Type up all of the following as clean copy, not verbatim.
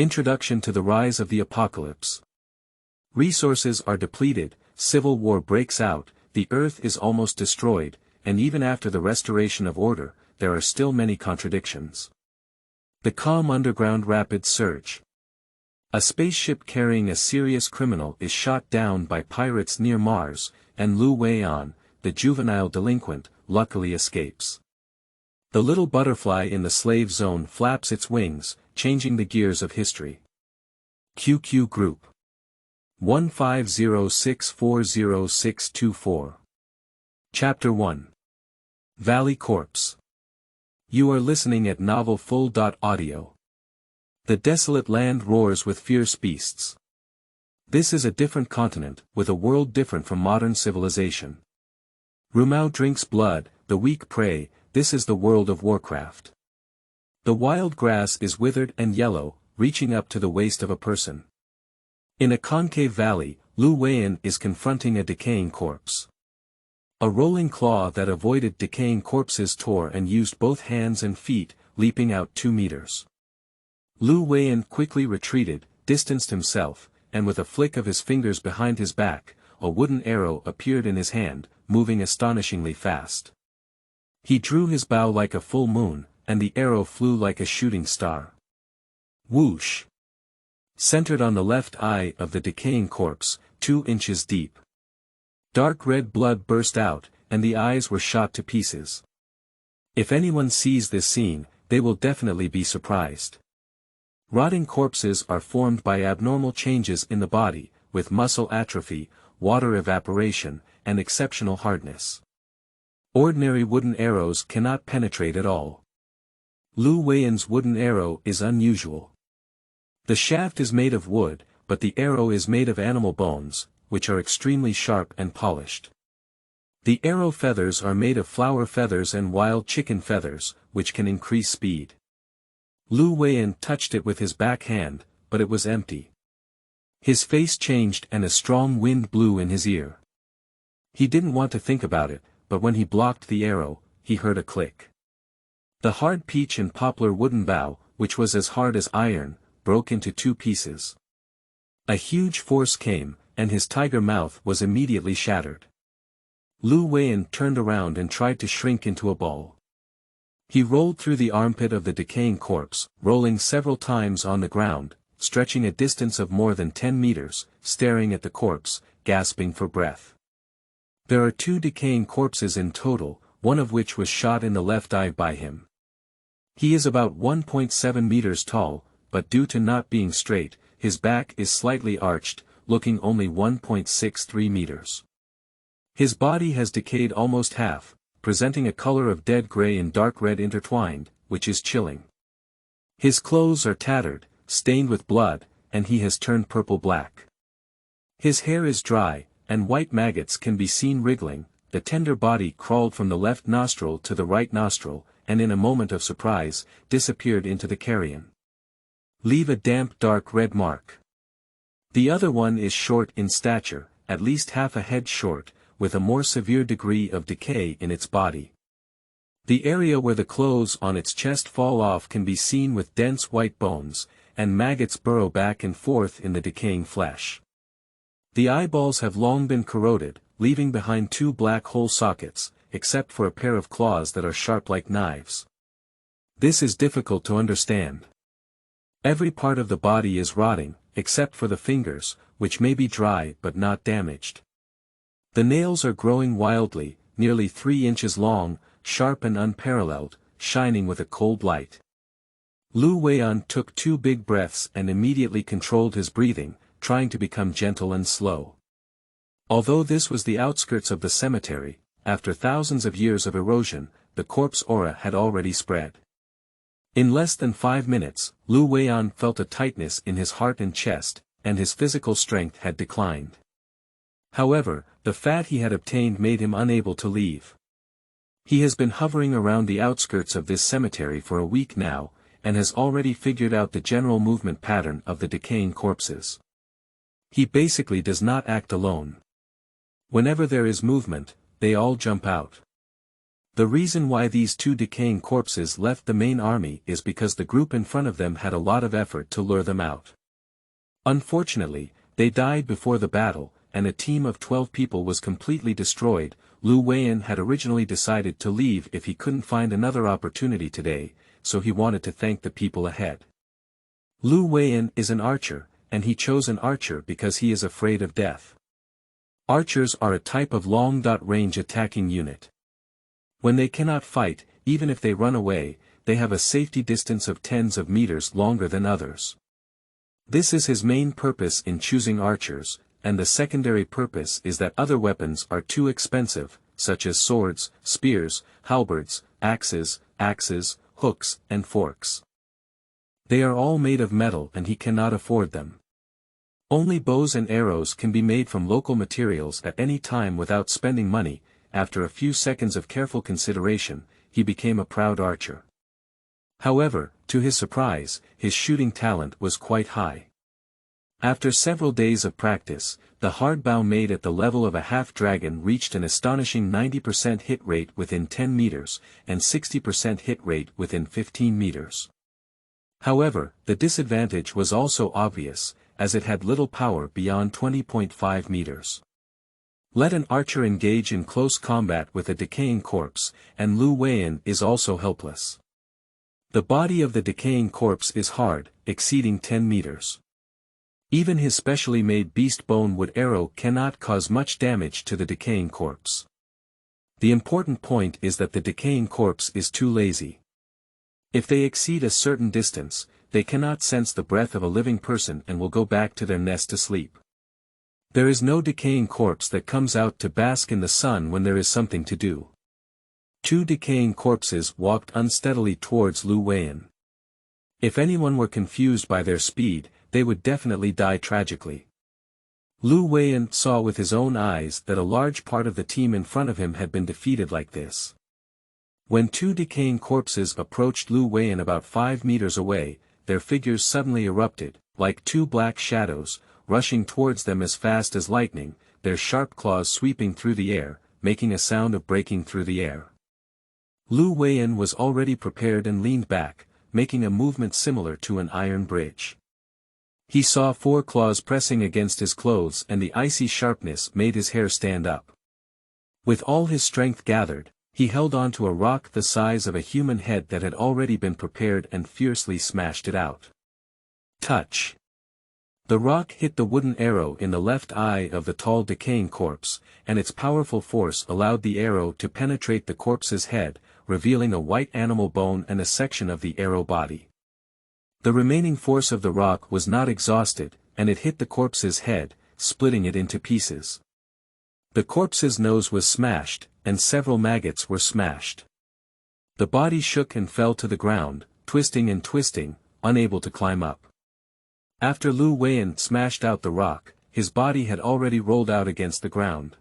Introduction to the Rise of the Apocalypse. Resources are depleted, civil war breaks out, the earth is almost destroyed, and even after the restoration of order, there are still many contradictions. The calm underground rapid surge. A spaceship carrying a serious criminal is shot down by pirates near Mars, and Liu Weian, the juvenile delinquent, luckily escapes. The little butterfly in the slave zone flaps its wings, changing the gears of history. QQ Group 150640624. Chapter 1. Valley Corpse. You are listening at novelfull.audio. The desolate land roars with fierce beasts. This is a different continent, with a world different from modern civilization. Rumau drinks blood, the weak prey, this is the world of Warcraft. The wild grass is withered and yellow, reaching up to the waist of a person. In a concave valley, Liu Weian is confronting a decaying corpse. A rolling claw that avoided decaying corpses tore and used both hands and feet, leaping out 2 meters. Liu Weian quickly retreated, distanced himself, and with a flick of his fingers behind his back, a wooden arrow appeared in his hand, moving astonishingly fast. He drew his bow like a full moon, and the arrow flew like a shooting star. Whoosh! Centered on the left eye of the decaying corpse, 2 inches deep. Dark red blood burst out, and the eyes were shot to pieces. If anyone sees this scene, they will definitely be surprised. Rotting corpses are formed by abnormal changes in the body, with muscle atrophy, water evaporation, and exceptional hardness. Ordinary wooden arrows cannot penetrate at all. Liu Weian's wooden arrow is unusual. The shaft is made of wood, but the arrow is made of animal bones, which are extremely sharp and polished. The arrow feathers are made of flower feathers and wild chicken feathers, which can increase speed. Liu Weian touched it with his back hand, but it was empty. His face changed and a strong wind blew in his ear. He didn't want to think about it, but when he blocked the arrow, he heard a click. The hard peach and poplar wooden bough, which was as hard as iron, broke into 2 pieces. A huge force came, and his tiger mouth was immediately shattered. Liu Weian turned around and tried to shrink into a ball. He rolled through the armpit of the decaying corpse, rolling several times on the ground, stretching a distance of more than 10 meters, staring at the corpse, gasping for breath. There are 2 decaying corpses in total, one of which was shot in the left eye by him. He is about 1.7 meters tall, but due to not being straight, his back is slightly arched, looking only 1.63 meters. His body has decayed almost half, presenting a color of dead gray and dark red intertwined, which is chilling. His clothes are tattered, stained with blood, and he has turned purple-black. His hair is dry, and white maggots can be seen wriggling. The tender body crawled from the left nostril to the right nostril, and in a moment of surprise, disappeared into the carrion. Leave a damp dark red mark. The other one is short in stature, at least half a head short, with a more severe degree of decay in its body. The area where the clothes on its chest fall off can be seen with dense white bones, and maggots burrow back and forth in the decaying flesh. The eyeballs have long been corroded, leaving behind 2 black hole sockets, except for a pair of claws that are sharp like knives. This is difficult to understand. Every part of the body is rotting, except for the fingers, which may be dry but not damaged. The nails are growing wildly, nearly 3 inches long, sharp and unparalleled, shining with a cold light. Liu Weian took 2 big breaths and immediately controlled his breathing, trying to become gentle and slow. Although this was the outskirts of the cemetery, after thousands of years of erosion, the corpse aura had already spread. In less than 5 minutes, Liu Weian felt a tightness in his heart and chest, and his physical strength had declined. However, the fat he had obtained made him unable to leave. He has been hovering around the outskirts of this cemetery for a week now, and has already figured out the general movement pattern of the decaying corpses. He basically does not act alone. Whenever there is movement, they all jump out. The reason why these two decaying corpses left the main army is because the group in front of them had a lot of effort to lure them out. Unfortunately, they died before the battle, and a team of 12 people was completely destroyed. Liu Weian had originally decided to leave if he couldn't find another opportunity today, so he wanted to thank the people ahead. Liu Weian is an archer, and he chose an archer because he is afraid of death. Archers are a type of long-range attacking unit. When they cannot fight, even if they run away, they have a safety distance of tens of meters longer than others. This is his main purpose in choosing archers, and the secondary purpose is that other weapons are too expensive, such as swords, spears, halberds, axes, hooks, and forks. They are all made of metal and he cannot afford them. Only bows and arrows can be made from local materials at any time without spending money. After a few seconds of careful consideration, he became a proud archer. However, to his surprise, his shooting talent was quite high. After several days of practice, the hard bow made at the level of a half-dragon reached an astonishing 90% hit rate within 10 meters, and 60% hit rate within 15 meters. However, the disadvantage was also obvious, as it had little power beyond 20.5 meters. Let an archer engage in close combat with a decaying corpse, and Liu Weian is also helpless. The body of the decaying corpse is hard, exceeding 10 meters. Even his specially made beast bone wood arrow cannot cause much damage to the decaying corpse. The important point is that the decaying corpse is too lazy. If they exceed a certain distance, they cannot sense the breath of a living person and will go back to their nest to sleep. There is no decaying corpse that comes out to bask in the sun when there is something to do. Two decaying corpses walked unsteadily towards Liu Weian. If anyone were confused by their speed, they would definitely die tragically. Liu Weian saw with his own eyes that a large part of the team in front of him had been defeated like this. When two decaying corpses approached Liu Weian about 5 meters away, their figures suddenly erupted, like two black shadows, rushing towards them as fast as lightning, their sharp claws sweeping through the air, making a sound of breaking through the air. Liu Weian was already prepared and leaned back, making a movement similar to an iron bridge. He saw 4 claws pressing against his clothes and the icy sharpness made his hair stand up. With all his strength gathered, he held on to a rock the size of a human head that had already been prepared and fiercely smashed it out. Touch! The rock hit the wooden arrow in the left eye of the tall decaying corpse, and its powerful force allowed the arrow to penetrate the corpse's head, revealing a white animal bone and a section of the arrow body. The remaining force of the rock was not exhausted, and it hit the corpse's head, splitting it into pieces. The corpse's nose was smashed, and several maggots were smashed. The body shook and fell to the ground, twisting and twisting, unable to climb up. After Liu Weian smashed out the rock, his body had already rolled out against the ground.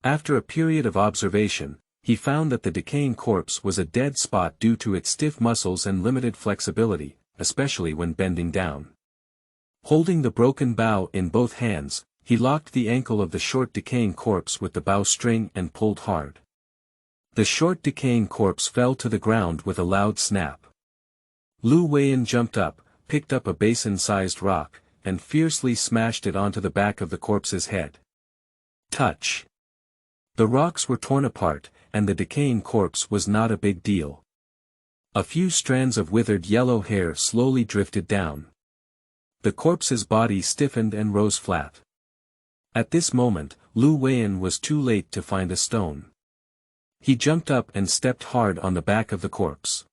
After a period of observation, he found that the decaying corpse was a dead spot due to its stiff muscles and limited flexibility, especially when bending down. Holding the broken bow in both hands, he locked the ankle of the short decaying corpse with the bowstring and pulled hard. The short decaying corpse fell to the ground with a loud snap. Liu Weian jumped up, picked up a basin-sized rock, and fiercely smashed it onto the back of the corpse's head. Touch! The rocks were torn apart, and the decaying corpse was not a big deal. A few strands of withered yellow hair slowly drifted down. The corpse's body stiffened and rose flat. At this moment, Liu Weian was too late to find a stone. He jumped up and stepped hard on the back of the corpse.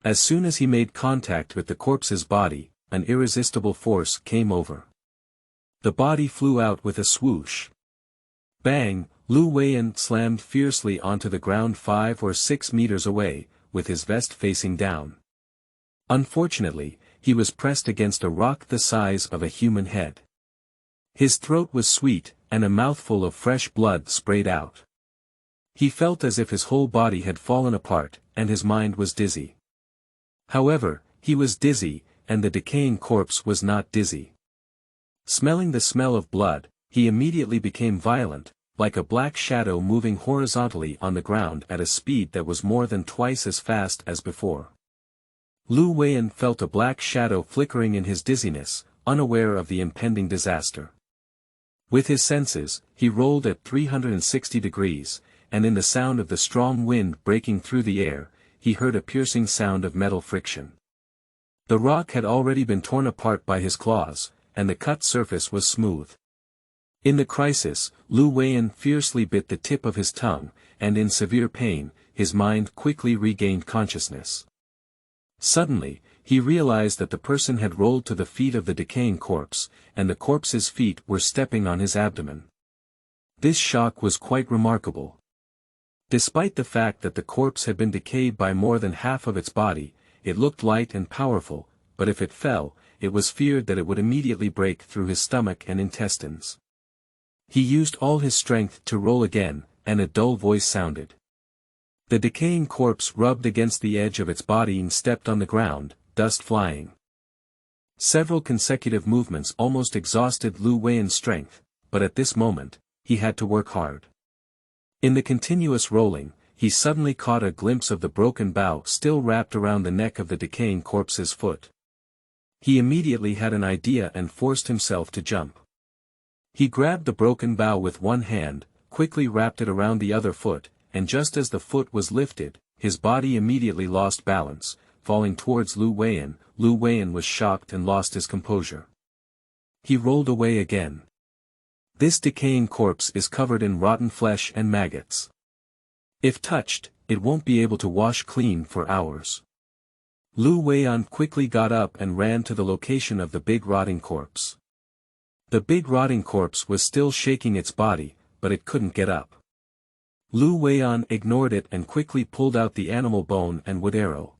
As soon as he made contact with the corpse's body, an irresistible force came over. The body flew out with a swoosh. Bang! Liu Weian slammed fiercely onto the ground 5 or 6 meters away, with his vest facing down. Unfortunately, he was pressed against a rock the size of a human head. His throat was sweet, and a mouthful of fresh blood sprayed out. He felt as if his whole body had fallen apart, and his mind was dizzy. However, he was dizzy, and the decaying corpse was not dizzy. Smelling the smell of blood, he immediately became violent, like a black shadow moving horizontally on the ground at a speed that was more than twice as fast as before. Liu Weian felt a black shadow flickering in his dizziness, unaware of the impending disaster. With his senses, he rolled at 360 degrees, and in the sound of the strong wind breaking through the air, he heard a piercing sound of metal friction. The rock had already been torn apart by his claws, and the cut surface was smooth. In the crisis, Liu Weian fiercely bit the tip of his tongue, and in severe pain, his mind quickly regained consciousness. Suddenly, he realized that the person had rolled to the feet of the decaying corpse, and the corpse's feet were stepping on his abdomen. This shock was quite remarkable. Despite the fact that the corpse had been decayed by more than half of its body, it looked light and powerful, but if it fell, it was feared that it would immediately break through his stomach and intestines. He used all his strength to roll again, and a dull voice sounded. The decaying corpse rubbed against the edge of its body and stepped on the ground, dust flying. Several consecutive movements almost exhausted Liu Weian's strength, but at this moment, he had to work hard. In the continuous rolling, he suddenly caught a glimpse of the broken bough still wrapped around the neck of the decaying corpse's foot. He immediately had an idea and forced himself to jump. He grabbed the broken bough with one hand, quickly wrapped it around the other foot, and just as the foot was lifted, his body immediately lost balance, falling towards Liu Weian. Liu Weian was shocked and lost his composure. He rolled away again. This decaying corpse is covered in rotten flesh and maggots. If touched, it won't be able to wash clean for hours. Liu Weian quickly got up and ran to the location of the big rotting corpse. The big rotting corpse was still shaking its body, but it couldn't get up. Liu Weian ignored it and quickly pulled out the animal bone and wood arrow.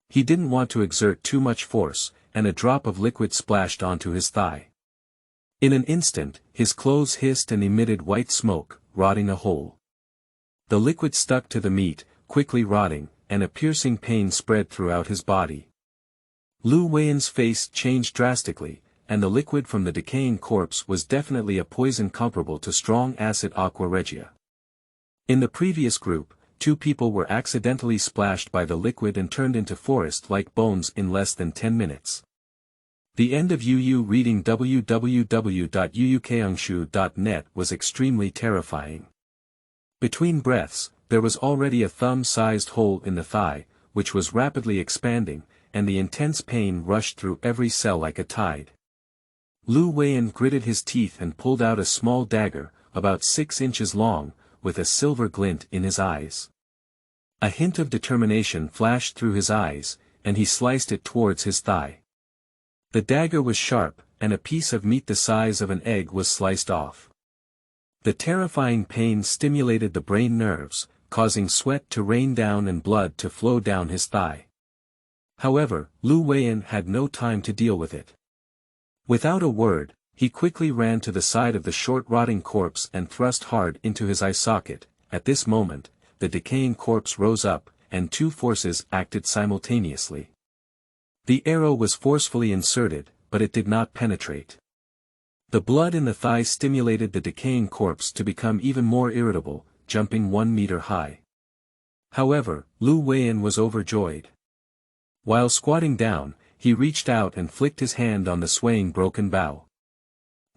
He didn't want to exert too much force, and a drop of liquid splashed onto his thigh. In an instant, his clothes hissed and emitted white smoke, rotting a hole. The liquid stuck to the meat, quickly rotting, and a piercing pain spread throughout his body. Liu Weian's face changed drastically, and the liquid from the decaying corpse was definitely a poison comparable to strong acid aqua regia. In the previous group, 2 people were accidentally splashed by the liquid and turned into forest-like bones in less than 10 minutes. The end of Yu reading www.yuukangshu.net was extremely terrifying. Between breaths, there was already a thumb-sized hole in the thigh, which was rapidly expanding, and the intense pain rushed through every cell like a tide. Liu Weian gritted his teeth and pulled out a small dagger, about 6 inches long, with a silver glint in his eyes. A hint of determination flashed through his eyes, and he sliced it towards his thigh. The dagger was sharp, and a piece of meat the size of an egg was sliced off. The terrifying pain stimulated the brain nerves, causing sweat to rain down and blood to flow down his thigh. However, Liu Weian had no time to deal with it. Without a word, he quickly ran to the side of the short rotting corpse and thrust hard into his eye socket. At this moment, the decaying corpse rose up, and 2 forces acted simultaneously. The arrow was forcefully inserted, but it did not penetrate. The blood in the thigh stimulated the decaying corpse to become even more irritable, jumping 1 meter high. However, Liu Weian was overjoyed. While squatting down, he reached out and flicked his hand on the swaying broken bough.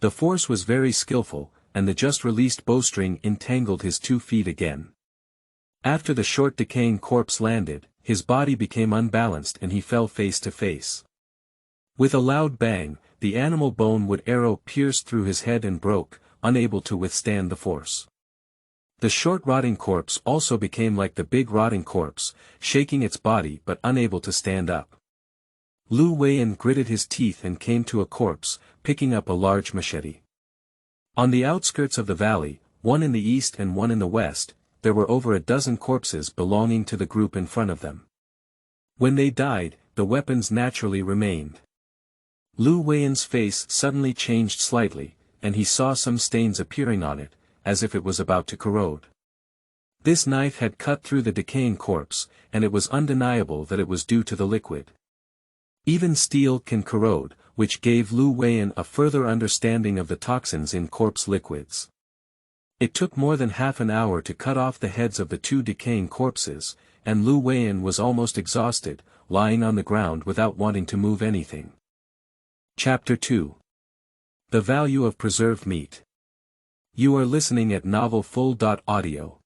The force was very skillful, and the just-released bowstring entangled his 2 feet again. After the short decaying corpse landed, his body became unbalanced and he fell face to face. With a loud bang, the animal bone wood arrow pierced through his head and broke, unable to withstand the force. The short rotting corpse also became like the big rotting corpse, shaking its body but unable to stand up. Liu Weian gritted his teeth and came to a corpse, picking up a large machete. On the outskirts of the valley, one in the east and one in the west, there were over a dozen corpses belonging to the group in front of them. When they died, the weapons naturally remained. Liu Weian's face suddenly changed slightly, and he saw some stains appearing on it, as if it was about to corrode. This knife had cut through the decaying corpse, and it was undeniable that it was due to the liquid. Even steel can corrode, which gave Liu Weian a further understanding of the toxins in corpse liquids. It took more than half an hour to cut off the heads of the 2 decaying corpses, and Liu Weian was almost exhausted, lying on the ground without wanting to move anything. Chapter 2. The Value of Preserved Meat. You are listening at novelfull.audio.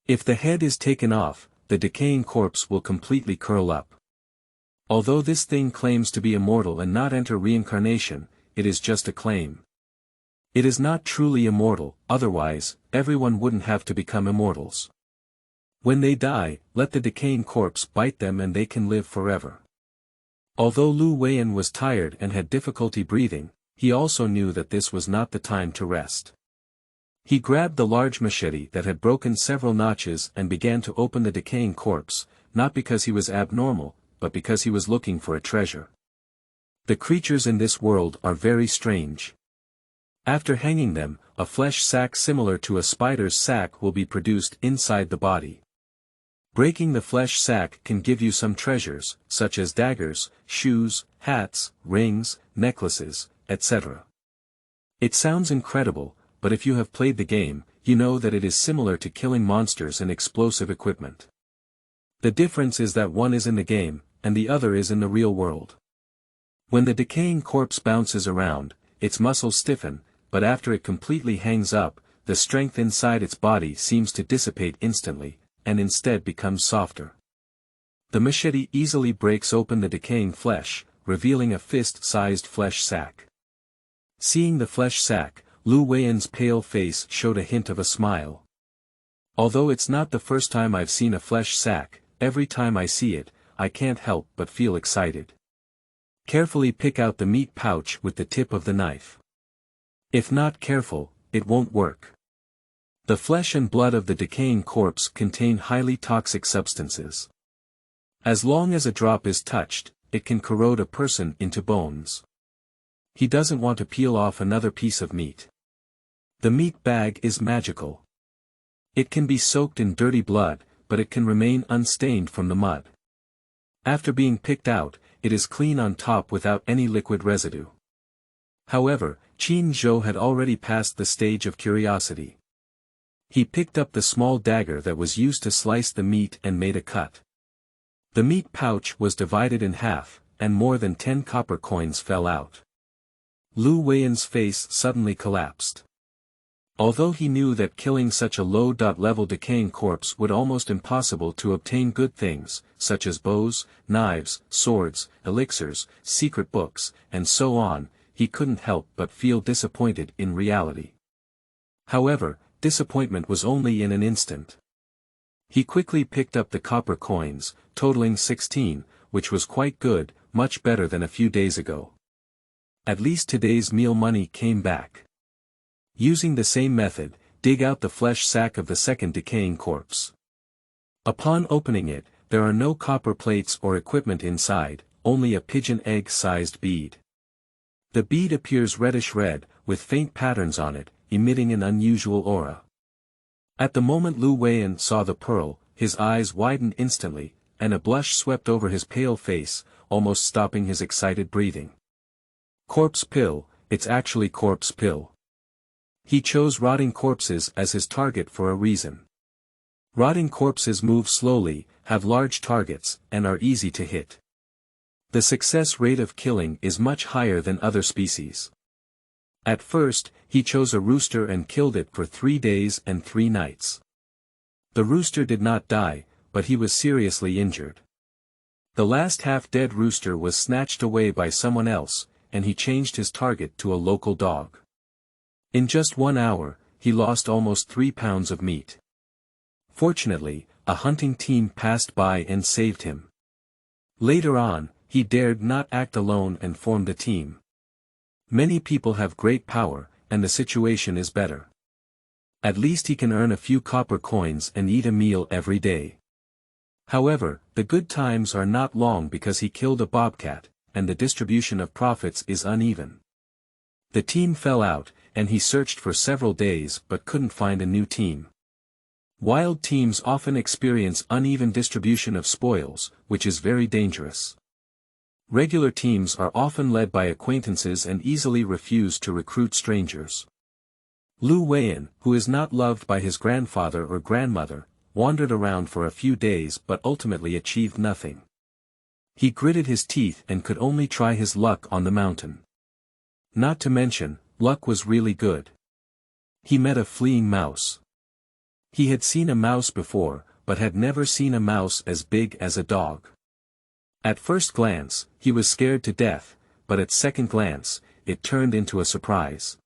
If the head is taken off, the decaying corpse will completely curl up. Although this thing claims to be immortal and not enter reincarnation, it is just a claim. It is not truly immortal, otherwise, everyone wouldn't have to become immortals. When they die, let the decaying corpse bite them and they can live forever. Although Liu Weian was tired and had difficulty breathing, he also knew that this was not the time to rest. He grabbed the large machete that had broken several notches and began to open the decaying corpse, not because he was abnormal, but because he was looking for a treasure. The creatures in this world are very strange. After hanging them, a flesh sac similar to a spider's sac will be produced inside the body. Breaking the flesh sac can give you some treasures, such as daggers, shoes, hats, rings, necklaces, etc. It sounds incredible, but if you have played the game, you know that it is similar to killing monsters and explosive equipment. The difference is that one is in the game, and the other is in the real world. When the decaying corpse bounces around, its muscles stiffen, but after it completely hangs up, the strength inside its body seems to dissipate instantly, and instead becomes softer. The machete easily breaks open the decaying flesh, revealing a fist-sized flesh sac. Seeing the flesh sac, Liu Weian's pale face showed a hint of a smile. Although it's not the first time I've seen a flesh sac, every time I see it, I can't help but feel excited. Carefully pick out the meat pouch with the tip of the knife. If not careful, it won't work. The flesh and blood of the decaying corpse contain highly toxic substances. As long as a drop is touched, it can corrode a person into bones. He doesn't want to peel off another piece of meat. The meat bag is magical. It can be soaked in dirty blood, but it can remain unstained from the mud. After being picked out, it is clean on top without any liquid residue. However, Qin Zhou had already passed the stage of curiosity. He picked up the small dagger that was used to slice the meat and made a cut. The meat pouch was divided in half, and more than 10 copper coins fell out. Liu Weian's face suddenly collapsed. Although he knew that killing such a low-level decaying corpse would almost impossible to obtain good things, such as bows, knives, swords, elixirs, secret books, and so on, he couldn't help but feel disappointed in reality. However, disappointment was only in an instant. He quickly picked up the copper coins, totaling 16, which was quite good, much better than a few days ago. At least today's meal money came back. Using the same method, dig out the flesh sac of the second decaying corpse. Upon opening it, there are no copper plates or equipment inside, only a pigeon egg-sized bead. The bead appears reddish-red, with faint patterns on it, emitting an unusual aura. At the moment Liu Weian saw the pearl, his eyes widened instantly, and a blush swept over his pale face, almost stopping his excited breathing. Corpse pill, it's actually corpse pill. He chose rotting corpses as his target for a reason. Rotting corpses move slowly, have large targets, and are easy to hit. The success rate of killing is much higher than other species. At first, he chose a rooster and killed it for 3 days and 3 nights. The rooster did not die, but he was seriously injured. The last half-dead rooster was snatched away by someone else, and he changed his target to a local dog. In just 1 hour, he lost almost 3 pounds of meat. Fortunately, a hunting team passed by and saved him. Later on, he dared not act alone and formed a team. Many people have great power, and the situation is better. At least he can earn a few copper coins and eat a meal every day. However, the good times are not long because he killed a bobcat, and the distribution of profits is uneven. The team fell out, and he searched for several days but couldn't find a new team. Wild teams often experience uneven distribution of spoils, which is very dangerous. Regular teams are often led by acquaintances and easily refuse to recruit strangers. Liu Weian, who is not loved by his grandfather or grandmother, wandered around for a few days but ultimately achieved nothing. He gritted his teeth and could only try his luck on the mountain. Not to mention, luck was really good. He met a fleeing mouse. He had seen a mouse before, but had never seen a mouse as big as a dog. At first glance, he was scared to death, but at second glance, it turned into a surprise.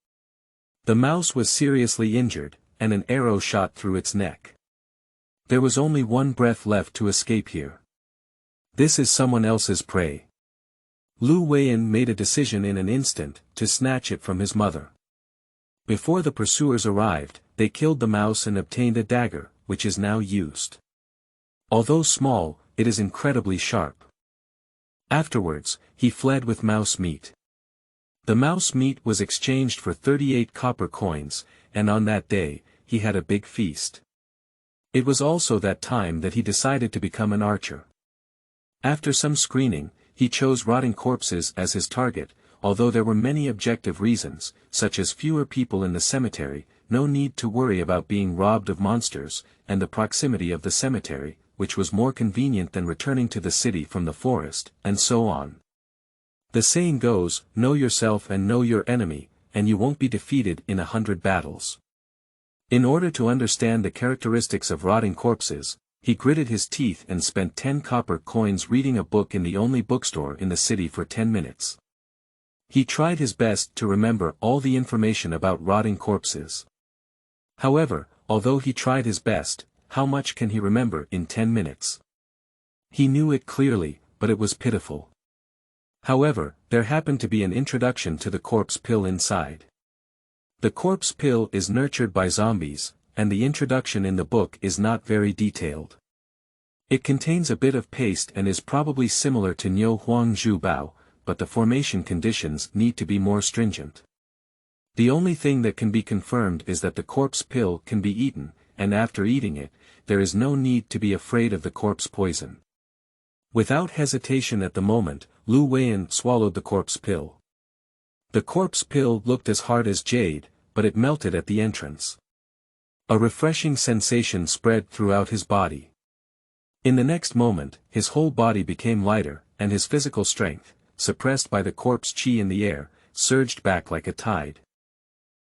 The mouse was seriously injured, and an arrow shot through its neck. There was only one breath left to escape here. This is someone else's prey. Liu Weian made a decision in an instant, to snatch it from his mother. Before the pursuers arrived, they killed the mouse and obtained a dagger, which is now used. Although small, it is incredibly sharp. Afterwards, he fled with mouse meat. The mouse meat was exchanged for 38 copper coins, and on that day, he had a big feast. It was also that time that he decided to become an archer. After some screening, he chose rotting corpses as his target, although there were many objective reasons, such as fewer people in the cemetery, no need to worry about being robbed of monsters, and the proximity of the cemetery, which was more convenient than returning to the city from the forest, and so on. The saying goes, know yourself and know your enemy, and you won't be defeated in 100 battles. In order to understand the characteristics of rotting corpses, he gritted his teeth and spent 10 copper coins reading a book in the only bookstore in the city for 10 minutes. He tried his best to remember all the information about rotting corpses. However, although he tried his best, how much can he remember in 10 minutes? He knew it clearly, but it was pitiful. However, there happened to be an introduction to the corpse pill inside. The corpse pill is nurtured by zombies, and the introduction in the book is not very detailed. It contains a bit of paste and is probably similar to Niu Huang Zhu Bao, but the formation conditions need to be more stringent. The only thing that can be confirmed is that the corpse pill can be eaten, and after eating it, there is no need to be afraid of the corpse poison. Without hesitation at the moment, Liu Weian swallowed the corpse pill. The corpse pill looked as hard as jade, but it melted at the entrance. A refreshing sensation spread throughout his body. In the next moment, his whole body became lighter, and his physical strength, suppressed by the corpse chi in the air, surged back like a tide.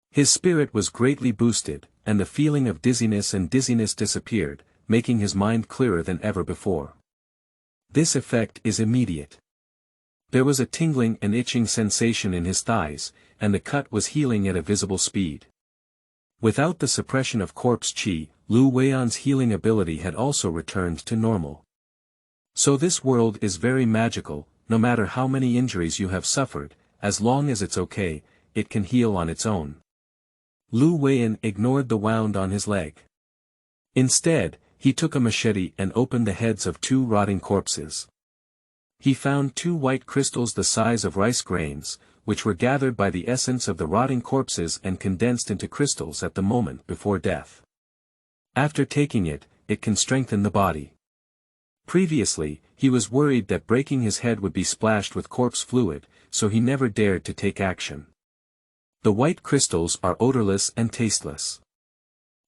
His spirit was greatly boosted, and the feeling of dizziness disappeared, making his mind clearer than ever before. This effect is immediate. There was a tingling and itching sensation in his thighs, and the cut was healing at a visible speed. Without the suppression of corpse chi, Liu Weian's healing ability had also returned to normal. So this world is very magical, no matter how many injuries you have suffered, as long as it's okay, it can heal on its own. Liu Weian ignored the wound on his leg. Instead, he took a machete and opened the heads of 2 rotting corpses. He found 2 white crystals the size of rice grains, which were gathered by the essence of the rotting corpses and condensed into crystals at the moment before death. After taking it, it can strengthen the body. Previously, he was worried that breaking his head would be splashed with corpse fluid, so he never dared to take action. The white crystals are odorless and tasteless.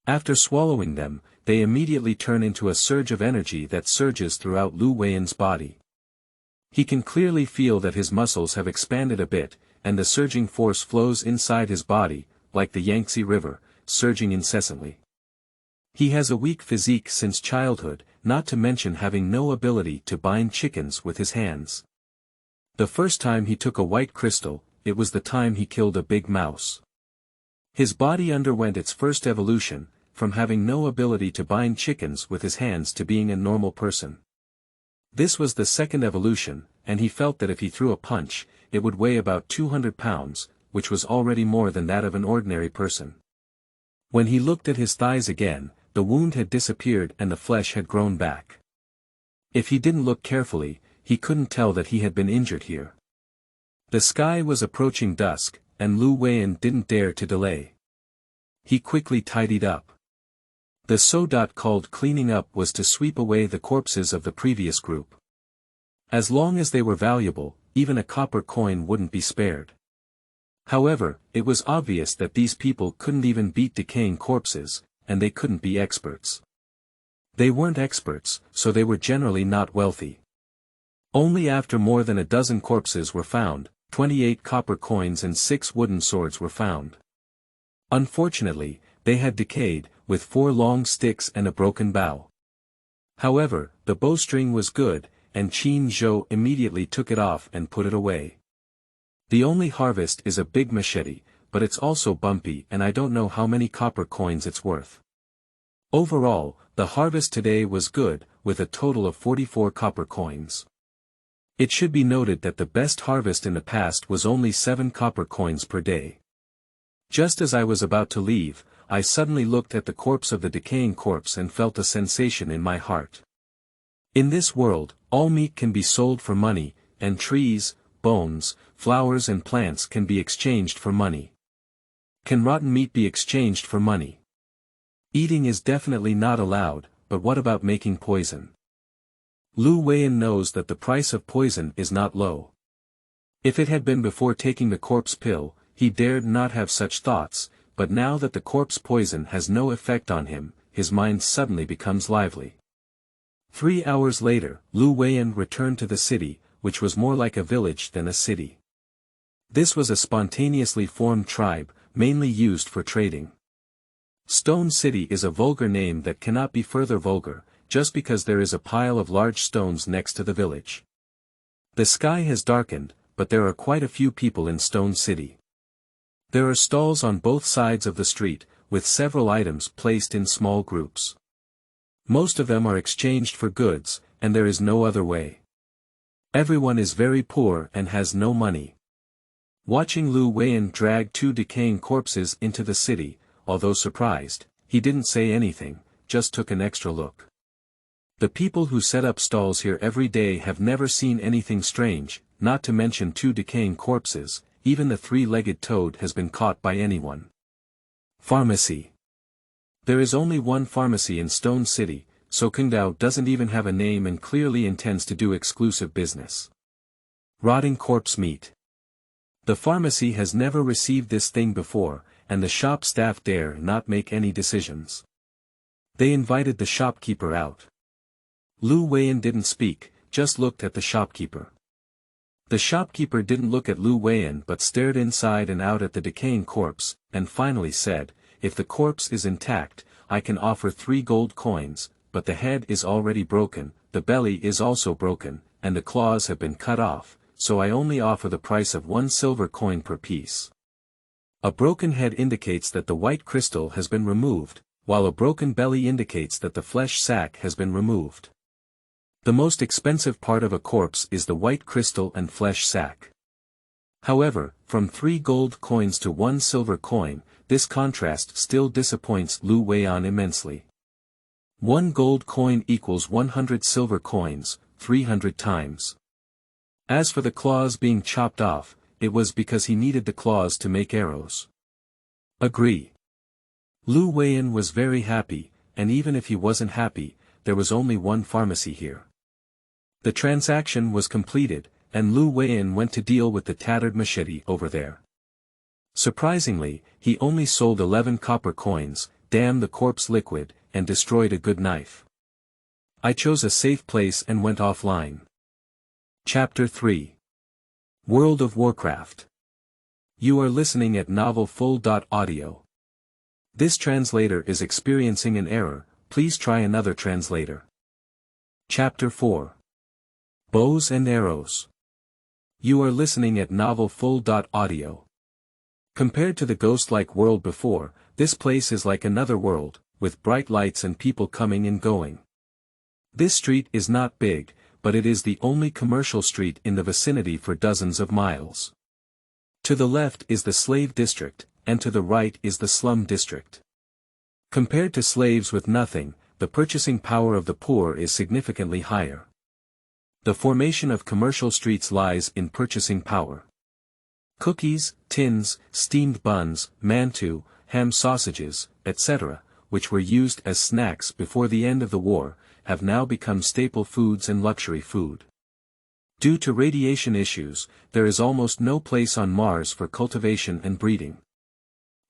After swallowing them, they immediately turn into a surge of energy that surges throughout Liu Weian's body. He can clearly feel that his muscles have expanded a bit, and the surging force flows inside his body, like the Yangtze River, surging incessantly. He has a weak physique since childhood, not to mention having no ability to bind chickens with his hands. The first time he took a white crystal, it was the time he killed a big mouse. His body underwent its first evolution, from having no ability to bind chickens with his hands to being a normal person. This was the second evolution, and he felt that if he threw a punch, it would weigh about 200 pounds, which was already more than that of an ordinary person. When he looked at his thighs again, the wound had disappeared and the flesh had grown back. If he didn't look carefully, he couldn't tell that he had been injured here. The sky was approaching dusk, and Liu Weian didn't dare to delay. He quickly tidied up. The so-dot called cleaning up was to sweep away the corpses of the previous group. As long as they were valuable, even a copper coin wouldn't be spared. However, it was obvious that these people couldn't even beat decaying corpses, and they couldn't be experts. They weren't experts, so they were generally not wealthy. Only after more than a dozen corpses were found, 28 copper coins and 6 wooden swords were found. Unfortunately, they had decayed, with 4 long sticks and a broken bow. However, the bowstring was good, and Qin Zhou immediately took it off and put it away. The only harvest is a big machete, but it's also bumpy and I don't know how many copper coins it's worth. Overall, the harvest today was good, with a total of 44 copper coins. It should be noted that the best harvest in the past was only 7 copper coins per day. Just as I was about to leave, I suddenly looked at the corpse of the decaying corpse and felt a sensation in my heart. In this world, all meat can be sold for money, and trees, bones, flowers and plants can be exchanged for money. Can rotten meat be exchanged for money? Eating is definitely not allowed, but what about making poison? Liu Weian knows that the price of poison is not low. If it had been before taking the corpse pill, he dared not have such thoughts, but now that the corpse poison has no effect on him, his mind suddenly becomes lively. 3 hours later, Liu Weian returned to the city, which was more like a village than a city. This was a spontaneously formed tribe, mainly used for trading. Stone City is a vulgar name that cannot be further vulgar, just because there is a pile of large stones next to the village. The sky has darkened, but there are quite a few people in Stone City. There are stalls on both sides of the street, with several items placed in small groups. Most of them are exchanged for goods, and there is no other way. Everyone is very poor and has no money. Watching Liu Weian drag 2 decaying corpses into the city, although surprised, he didn't say anything, just took an extra look. The people who set up stalls here every day have never seen anything strange, not to mention 2 decaying corpses. Even the 3-legged toad has been caught by anyone. Pharmacy. There is only one pharmacy in Stone City, so Qingdao doesn't even have a name and clearly intends to do exclusive business. Rotting corpse meat. The pharmacy has never received this thing before, and the shop staff dare not make any decisions. They invited the shopkeeper out. Liu Weian didn't speak, just looked at the shopkeeper. The shopkeeper didn't look at Liu Weian but stared inside and out at the decaying corpse, and finally said, "If the corpse is intact, I can offer 3 gold coins, but the head is already broken, the belly is also broken, and the claws have been cut off, so I only offer the price of 1 silver coin per piece." A broken head indicates that the white crystal has been removed, while a broken belly indicates that the flesh sac has been removed. The most expensive part of a corpse is the white crystal and flesh sac. However, from 3 gold coins to 1 silver coin, this contrast still disappoints Liu Weian immensely. 1 gold coin equals 100 silver coins, 300 times. As for the claws being chopped off, it was because he needed the claws to make arrows. Agree. Liu Weian was very happy, and even if he wasn't happy, there was only one pharmacy here. The transaction was completed, and Liu Weian went to deal with the tattered machete over there. Surprisingly, he only sold 11 copper coins, damned the corpse liquid, and destroyed a good knife. I chose a safe place and went offline. Chapter 3. World of Warcraft. You are listening at novelfull.audio. This translator is experiencing an error, please try another translator. Chapter 4. Bows and Arrows. You are listening at novelfull.audio. Compared to the ghost-like world before, this place is like another world, with bright lights and people coming and going. This street is not big, but it is the only commercial street in the vicinity for dozens of miles. To the left is the slave district, and to the right is the slum district. Compared to slaves with nothing, the purchasing power of the poor is significantly higher. The formation of commercial streets lies in purchasing power. Cookies, tins, steamed buns, mantou, ham sausages, etc., which were used as snacks before the end of the war, have now become staple foods and luxury food. Due to radiation issues, there is almost no place on Mars for cultivation and breeding.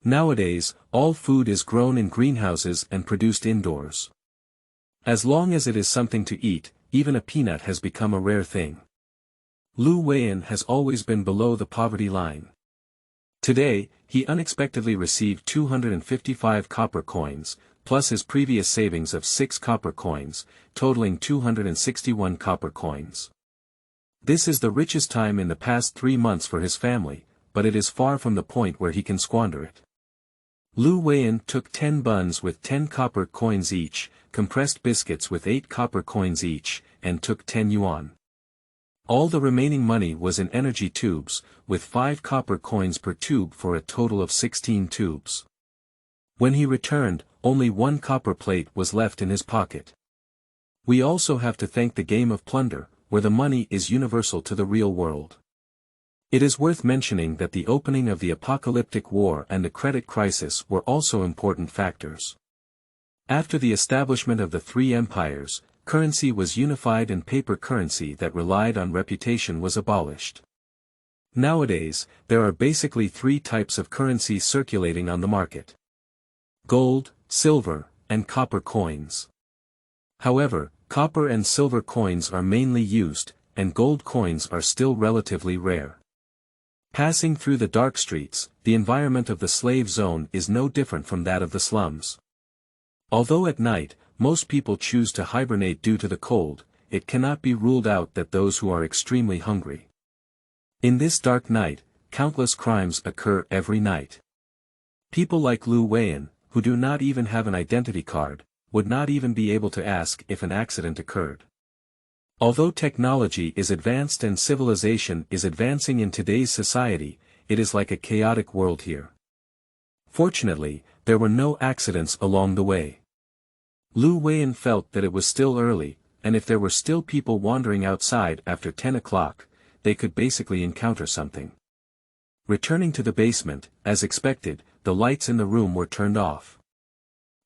Nowadays, all food is grown in greenhouses and produced indoors. As long as it is something to eat, even a peanut has become a rare thing. Liu Weian has always been below the poverty line. Today, he unexpectedly received 255 copper coins, plus his previous savings of 6 copper coins, totaling 261 copper coins. This is the richest time in the past 3 months for his family, but it is far from the point where he can squander it. Liu Weian took 10 buns with 10 copper coins each, compressed biscuits with 8 copper coins each, and took 10 yuan. All the remaining money was in energy tubes, with 5 copper coins per tube for a total of 16 tubes. When he returned, only 1 copper plate was left in his pocket. We also have to thank the game of plunder, where the money is universal to the real world. It is worth mentioning that the opening of the apocalyptic war and the credit crisis were also important factors. After the establishment of the 3 empires, currency was unified and paper currency that relied on reputation was abolished. Nowadays, there are basically 3 types of currency circulating on the market: gold, silver, and copper coins. However, copper and silver coins are mainly used, and gold coins are still relatively rare. Passing through the dark streets, the environment of the slave zone is no different from that of the slums. Although at night, most people choose to hibernate due to the cold, it cannot be ruled out that those who are extremely hungry. In this dark night, countless crimes occur every night. People like Liu Weian, who do not even have an identity card, would not even be able to ask if an accident occurred. Although technology is advanced and civilization is advancing in today's society, it is like a chaotic world here. Fortunately, there were no accidents along the way. Liu Weian felt that it was still early, and if there were still people wandering outside after 10 o'clock, they could basically encounter something. Returning to the basement, as expected, the lights in the room were turned off.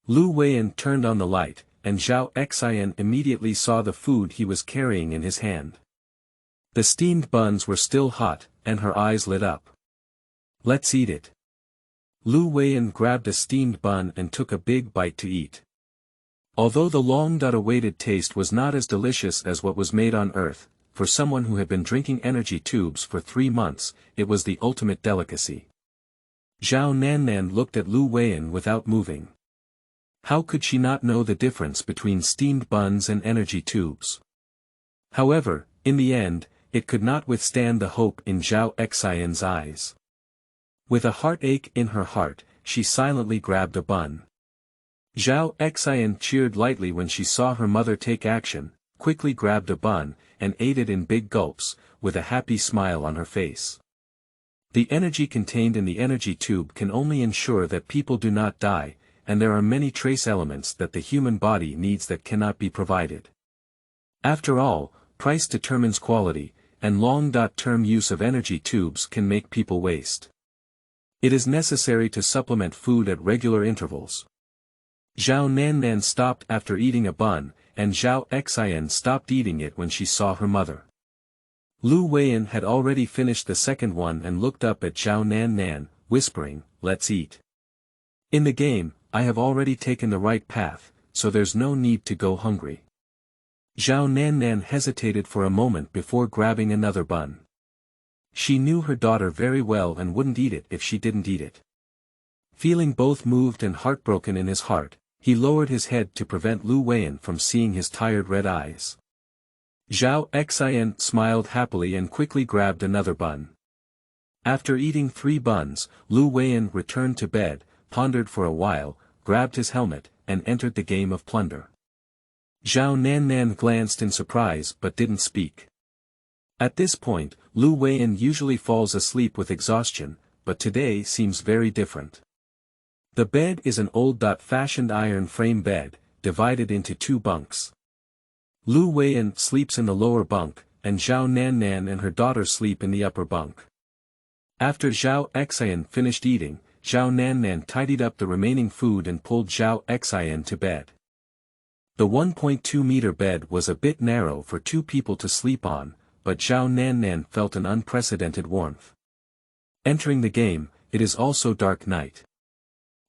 Liu Weian turned on the light, and Zhao Xian immediately saw the food he was carrying in his hand. The steamed buns were still hot, and her eyes lit up. "Let's eat it." Liu Weian grabbed a steamed bun and took a big bite to eat. Although the long-awaited taste was not as delicious as what was made on Earth, for someone who had been drinking energy tubes for 3 months, it was the ultimate delicacy. Zhao Nannan looked at Liu Weian without moving. How could she not know the difference between steamed buns and energy tubes? However, in the end, it could not withstand the hope in Zhao Xian's eyes. With a heartache in her heart, she silently grabbed a bun. Zhao Xian cheered lightly when she saw her mother take action, quickly grabbed a bun, and ate it in big gulps, with a happy smile on her face. The energy contained in the energy tube can only ensure that people do not die, and there are many trace elements that the human body needs that cannot be provided. After all, price determines quality, and long-term use of energy tubes can make people waste. It is necessary to supplement food at regular intervals. Zhao Nannan stopped after eating a bun, and Zhao Xian stopped eating it when she saw her mother. Liu Weian had already finished the second one and looked up at Zhao Nannan, whispering, "Let's eat. In the game, I have already taken the right path, so there's no need to go hungry." Zhao Nannan hesitated for a moment before grabbing another bun. She knew her daughter very well and wouldn't eat it if she didn't eat it. Feeling both moved and heartbroken in his heart, he lowered his head to prevent Liu Weian from seeing his tired red eyes. Zhao Xian smiled happily and quickly grabbed another bun. After eating 3 buns, Liu Weian returned to bed, pondered for a while, grabbed his helmet, and entered the game of plunder. Zhao Nannan glanced in surprise but didn't speak. At this point, Liu Weian usually falls asleep with exhaustion, but today seems very different. The bed is an old-fashioned iron frame bed, divided into 2 bunks. Liu Weian sleeps in the lower bunk, and Zhao Nannan and her daughter sleep in the upper bunk. After Zhao Xian finished eating, Zhao Nannan tidied up the remaining food and pulled Zhao Xian to bed. The 1.2-meter bed was a bit narrow for 2 people to sleep on, but Zhao Nannan felt an unprecedented warmth. Entering the game, it is also dark night.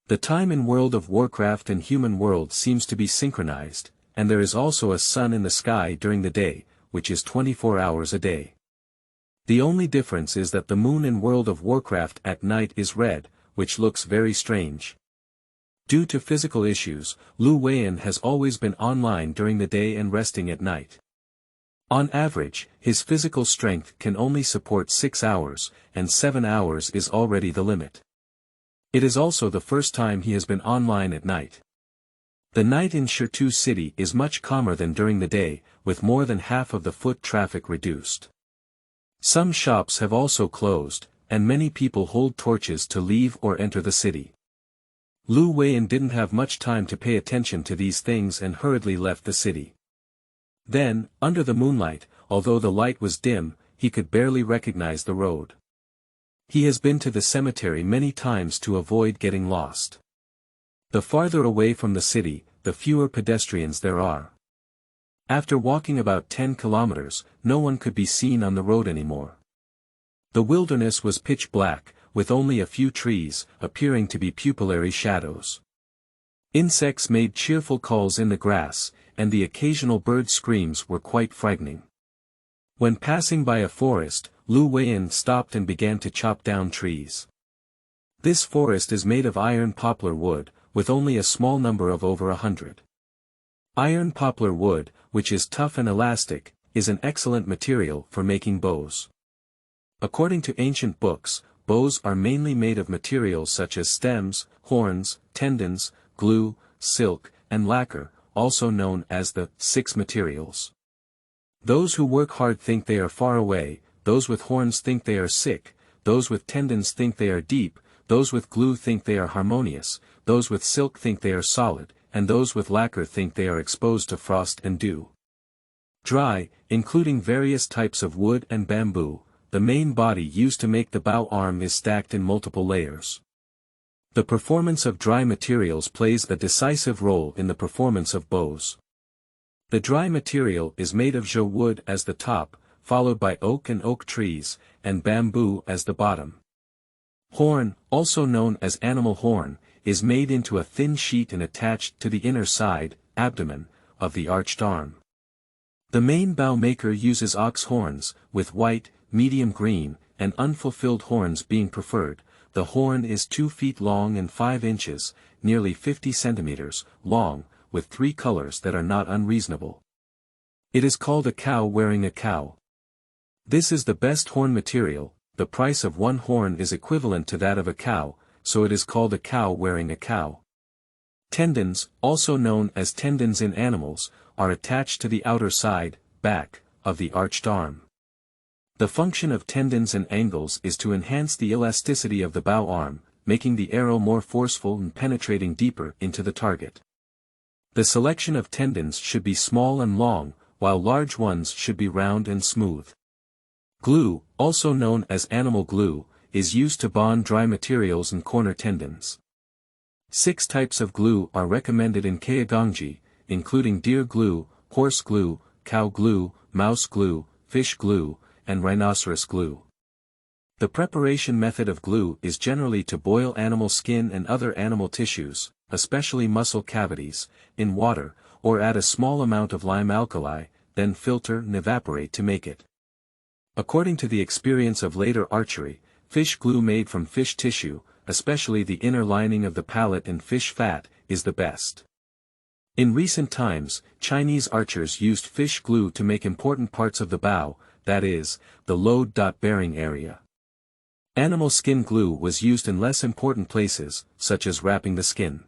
The time in World of Warcraft and human world seems to be synchronized, and there is also a sun in the sky during the day, which is 24 hours a day. The only difference is that the moon in World of Warcraft at night is red, which looks very strange. Due to physical issues, Liu Weian has always been online during the day and resting at night. On average, his physical strength can only support 6 hours, and 7 hours is already the limit. It is also the first time he has been online at night. The night in Shirtu City is much calmer than during the day, with more than half of the foot traffic reduced. Some shops have also closed, and many people hold torches to leave or enter the city. Liu Weian didn't have much time to pay attention to these things and hurriedly left the city. Then, under the moonlight, although the light was dim, he could barely recognize the road. He has been to the cemetery many times to avoid getting lost. The farther away from the city, the fewer pedestrians there are. After walking about 10 kilometers, no one could be seen on the road anymore. The wilderness was pitch black, with only a few trees, appearing to be pupillary shadows. Insects made cheerful calls in the grass, and the occasional bird screams were quite frightening. When passing by a forest, Liu Weian stopped and began to chop down trees. This forest is made of iron poplar wood, with only a small number of over 100. Iron poplar wood, which is tough and elastic, is an excellent material for making bows. According to ancient books, bows are mainly made of materials such as stems, horns, tendons, glue, silk, and lacquer, also known as the 6 materials. Those who work hard think they are far away, those with horns think they are sick, those with tendons think they are deep, those with glue think they are harmonious, those with silk think they are solid, and those with lacquer think they are exposed to frost and dew. Dry, including various types of wood and bamboo, the main body used to make the bow arm is stacked in multiple layers. The performance of dry materials plays a decisive role in the performance of bows. The dry material is made of zhou wood as the top, followed by oak and oak trees, and bamboo as the bottom. Horn, also known as animal horn, is made into a thin sheet and attached to the inner side, abdomen, of the arched arm. The main bow maker uses ox horns, with white, medium green, and unfulfilled horns being preferred. The horn is 2 feet long and 5 inches, nearly 50 centimeters, long, with 3 colors that are not unreasonable. It is called a cow wearing a cow. This is the best horn material. The price of one horn is equivalent to that of a cow, so it is called a cow wearing a cow. Tendons, also known as tendons in animals, are attached to the outer side, back, of the arched arm. The function of tendons and angles is to enhance the elasticity of the bow arm, making the arrow more forceful and penetrating deeper into the target. The selection of tendons should be small and long, while large ones should be round and smooth. Glue, also known as animal glue, is used to bond dry materials and corner tendons. 6 types of glue are recommended in Kayagongji, including deer glue, horse glue, cow glue, mouse glue, fish glue, and rhinoceros glue. The preparation method of glue is generally to boil animal skin and other animal tissues, especially muscle cavities, in water, or add a small amount of lime alkali, then filter and evaporate to make it. According to the experience of later archery, fish glue made from fish tissue, especially the inner lining of the palate and fish fat, is the best. In recent times, Chinese archers used fish glue to make important parts of the bow, that is, the load-bearing area. Animal skin glue was used in less important places, such as wrapping the skin.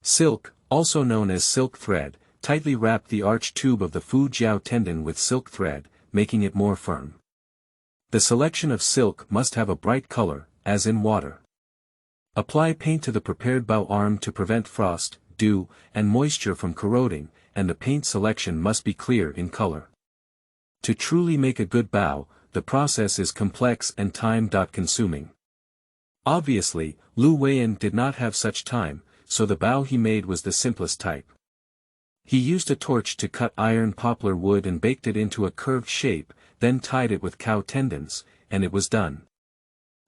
Silk, also known as silk thread, tightly wrapped the arched tube of the fu jiao tendon with silk thread, making it more firm. The selection of silk must have a bright color, as in water. Apply paint to the prepared bow arm to prevent frost, dew, and moisture from corroding, and the paint selection must be clear in color. To truly make a good bow, the process is complex and time-consuming. Obviously, Liu Weian did not have such time, so the bow he made was the simplest type. He used a torch to cut iron poplar wood and baked it into a curved shape, then tied it with cow tendons, and it was done.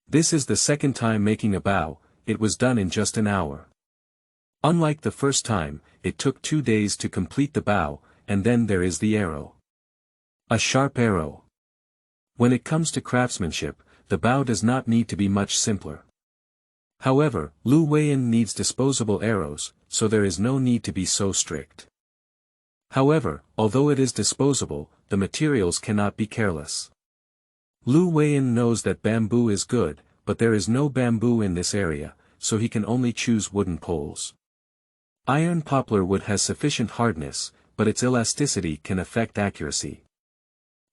This is the second time making a bow, it was done in just an hour. Unlike the first time, it took 2 days to complete the bow, and then there is the arrow. A sharp arrow. When it comes to craftsmanship, the bow does not need to be much simpler. However, Liu Weian needs disposable arrows, so there is no need to be so strict. However, although it is disposable, the materials cannot be careless. Liu Weian knows that bamboo is good, but there is no bamboo in this area, so he can only choose wooden poles. Iron poplar wood has sufficient hardness, but its elasticity can affect accuracy.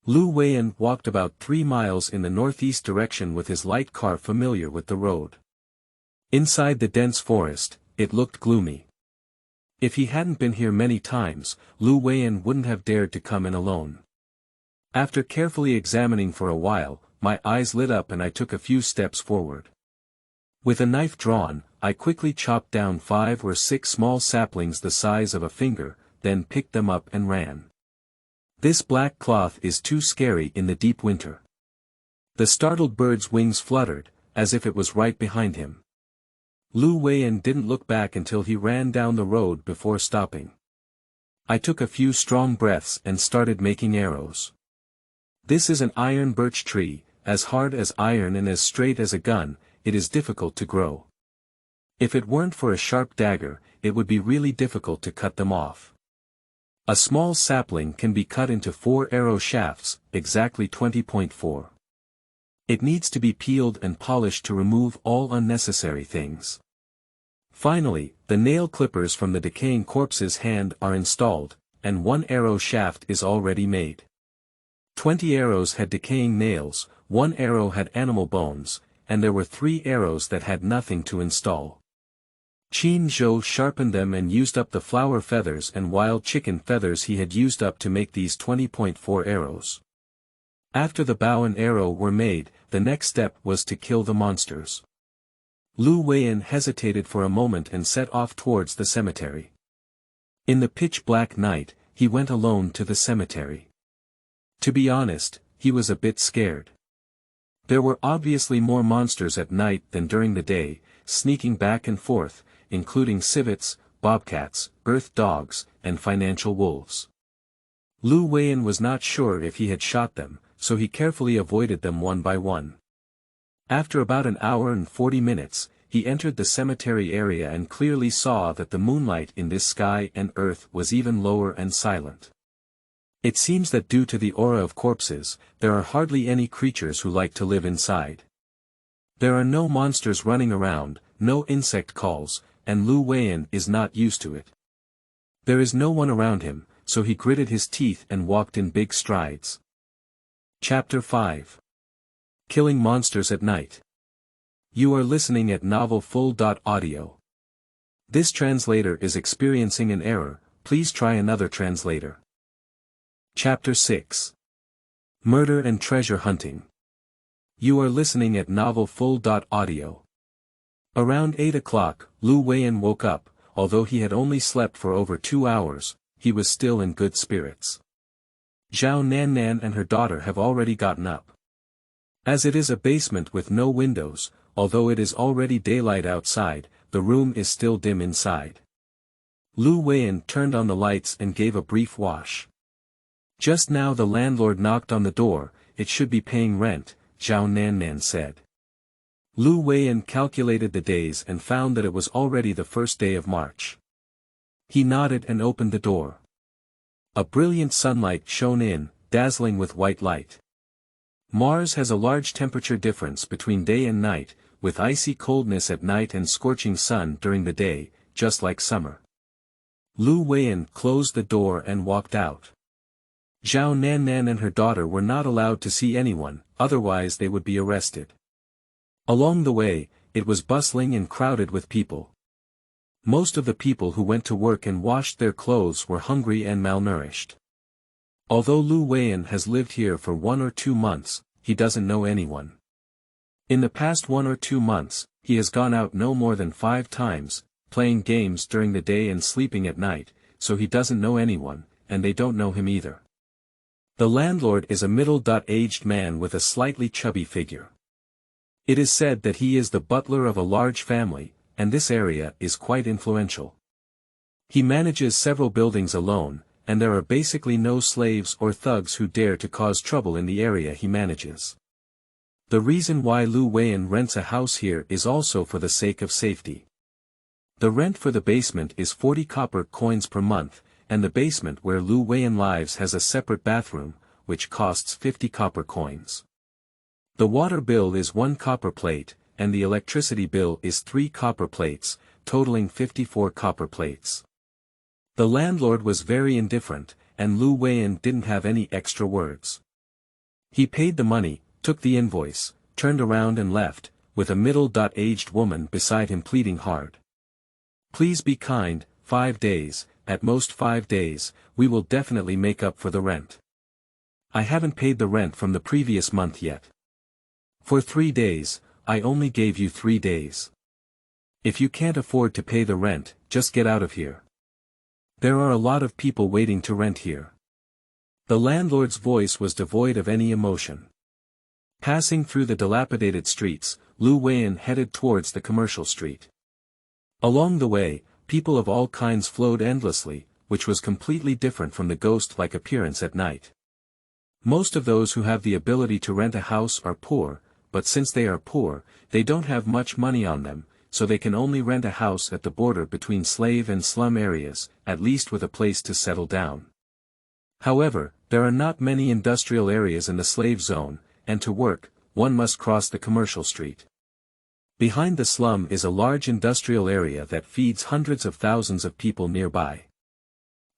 Liu Weian walked about 3 miles in the northeast direction with his light car familiar with the road. Inside the dense forest, it looked gloomy. If he hadn't been here many times, Liu Weian wouldn't have dared to come in alone. After carefully examining for a while, my eyes lit up and I took a few steps forward. With a knife drawn, I quickly chopped down 5 or 6 small saplings the size of a finger, then picked them up and ran. This black cloth is too scary in the deep winter. The startled bird's wings fluttered, as if it was right behind him. Liu Weian didn't look back until he ran down the road before stopping. I took a few strong breaths and started making arrows. This is an iron birch tree, as hard as iron and as straight as a gun, it is difficult to grow. If it weren't for a sharp dagger, it would be really difficult to cut them off. A small sapling can be cut into 4 arrow shafts, exactly 20.4. It needs to be peeled and polished to remove all unnecessary things. Finally, the nail clippers from the decaying corpse's hand are installed, and 1 arrow shaft is already made. 20 arrows had decaying nails, 1 arrow had animal bones, and there were 3 arrows that had nothing to install. Qin Zhou sharpened them and used up the flower feathers and wild chicken feathers he had used up to make these 20.4 arrows. After the bow and arrow were made, the next step was to kill the monsters. Liu Weian hesitated for a moment and set off towards the cemetery. In the pitch-black night, he went alone to the cemetery. To be honest, he was a bit scared. There were obviously more monsters at night than during the day, sneaking back and forth, including civets, bobcats, earth dogs, and financial wolves. Liu Weian was not sure if he had shot them, so he carefully avoided them one by one. After about an hour and 40 minutes, he entered the cemetery area and clearly saw that the moonlight in this sky and earth was even lower and silent. It seems that due to the aura of corpses, there are hardly any creatures who like to live inside. There are no monsters running around, no insect calls, and Liu Weian is not used to it. There is no one around him, so he gritted his teeth and walked in big strides. Chapter 5. Killing Monsters at Night. You are listening at novelfull.audio. This translator is experiencing an error, please try another translator. Chapter 6. Murder and Treasure Hunting. You are listening at novelfull.audio. Around 8 o'clock, Liu Weian woke up, although he had only slept for over 2 hours, he was still in good spirits. Zhao Nannan and her daughter have already gotten up. As it is a basement with no windows, although it is already daylight outside, the room is still dim inside. Liu Weian turned on the lights and gave a brief wash. Just now the landlord knocked on the door, it should be paying rent, Zhao Nannan said. Liu Weian calculated the days and found that it was already the first day of March. He nodded and opened the door. A brilliant sunlight shone in, dazzling with white light. Mars has a large temperature difference between day and night, with icy coldness at night and scorching sun during the day, just like summer. Liu Weian closed the door and walked out. Zhao Nannan and her daughter were not allowed to see anyone, otherwise they would be arrested. Along the way, it was bustling and crowded with people. Most of the people who went to work and washed their clothes were hungry and malnourished. Although Liu Weian has lived here for 1 or 2 months, he doesn't know anyone. In the past 1 or 2 months, he has gone out no more than 5 times, playing games during the day and sleeping at night, so he doesn't know anyone, and they don't know him either. The landlord is a middle-aged man with a slightly chubby figure. It is said that he is the butler of a large family, and this area is quite influential. He manages several buildings alone, and there are basically no slaves or thugs who dare to cause trouble in the area he manages. The reason why Liu Weian rents a house here is also for the sake of safety. The rent for the basement is 40 copper coins per month, and the basement where Liu Weian lives has a separate bathroom, which costs 50 copper coins. The water bill is 1 copper plate, and the electricity bill is 3 copper plates, totaling 54 copper plates. The landlord was very indifferent, and Liu Weian didn't have any extra words. He paid the money, took the invoice, turned around and left, with a middle-aged woman beside him pleading hard. "Please be kind, 5 days, at most 5 days, we will definitely make up for the rent. I haven't paid the rent from the previous month yet. For 3 days, I only gave you 3 days. If you can't afford to pay the rent, just get out of here. There are a lot of people waiting to rent here." The landlord's voice was devoid of any emotion. Passing through the dilapidated streets, Liu Weian headed towards the commercial street. Along the way, people of all kinds flowed endlessly, which was completely different from the ghost-like appearance at night. Most of those who have the ability to rent a house are poor, but since they are poor, they don't have much money on them, so they can only rent a house at the border between slave and slum areas, at least with a place to settle down. However, there are not many industrial areas in the slave zone, and to work, one must cross the commercial street. Behind the slum is a large industrial area that feeds hundreds of thousands of people nearby.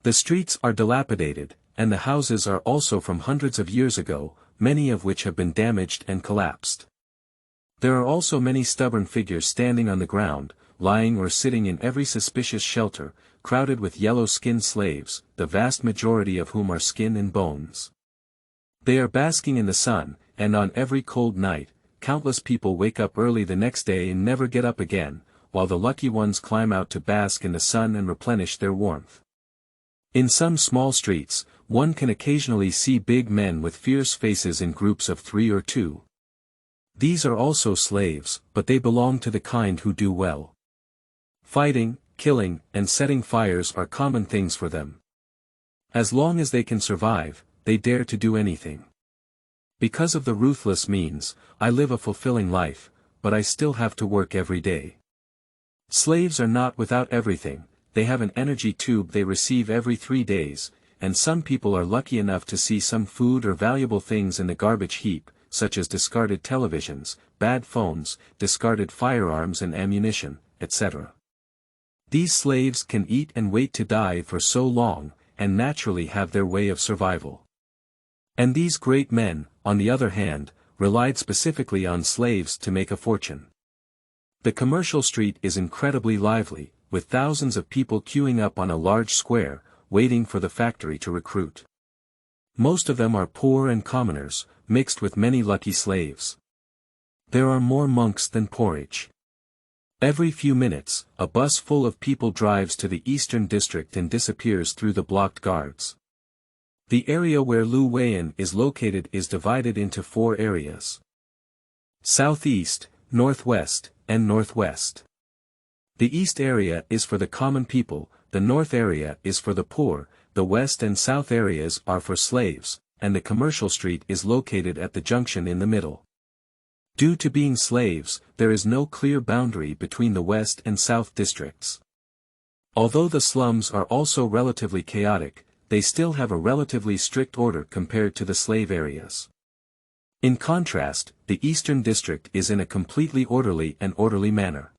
The streets are dilapidated, and the houses are also from hundreds of years ago, many of which have been damaged and collapsed. There are also many stubborn figures standing on the ground, lying or sitting in every suspicious shelter, crowded with yellow-skinned slaves, the vast majority of whom are skin and bones. They are basking in the sun, and on every cold night, countless people wake up early the next day and never get up again, while the lucky ones climb out to bask in the sun and replenish their warmth. In some small streets, one can occasionally see big men with fierce faces in groups of 3 or 2. These are also slaves, but they belong to the kind who do well. Fighting, killing, and setting fires are common things for them. As long as they can survive, they dare to do anything. Because of the ruthless means, I live a fulfilling life, but I still have to work every day. Slaves are not without everything, they have an energy tube they receive every 3 days, and some people are lucky enough to see some food or valuable things in the garbage heap, such as discarded televisions, bad phones, discarded firearms and ammunition, etc. These slaves can eat and wait to die for so long, and naturally have their way of survival. And these great men, on the other hand, relied specifically on slaves to make a fortune. The commercial street is incredibly lively, with thousands of people queuing up on a large square, waiting for the factory to recruit. Most of them are poor and commoners, mixed with many lucky slaves. There are more monks than porridge. Every few minutes, a bus full of people drives to the eastern district and disappears through the blocked guards. The area where Liu Weian is located is divided into 4 areas: southeast, northwest, and northwest. The east area is for the common people, the north area is for the poor, the west and south areas are for slaves, and the commercial street is located at the junction in the middle. Due to being slaves, there is no clear boundary between the west and south districts. Although the slums are also relatively chaotic, they still have a relatively strict order compared to the slave areas. In contrast, the eastern district is in a completely orderly manner.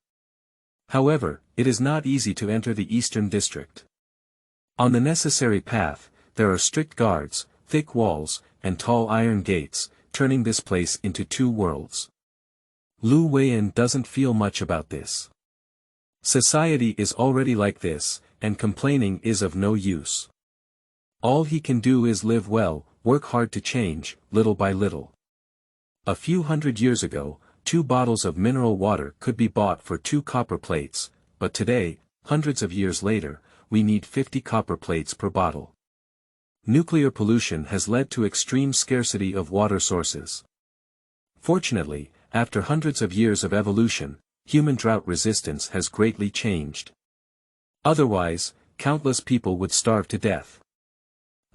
However, it is not easy to enter the eastern district. On the necessary path, there are strict guards, thick walls, and tall iron gates, turning this place into 2 worlds. Liu Weian doesn't feel much about this. Society is already like this, and complaining is of no use. All he can do is live well, work hard to change, little by little. A few hundred years ago, 2 bottles of mineral water could be bought for 2 copper plates, but today, hundreds of years later, we need 50 copper plates per bottle. Nuclear pollution has led to extreme scarcity of water sources. Fortunately, after hundreds of years of evolution, human drought resistance has greatly changed. Otherwise, countless people would starve to death.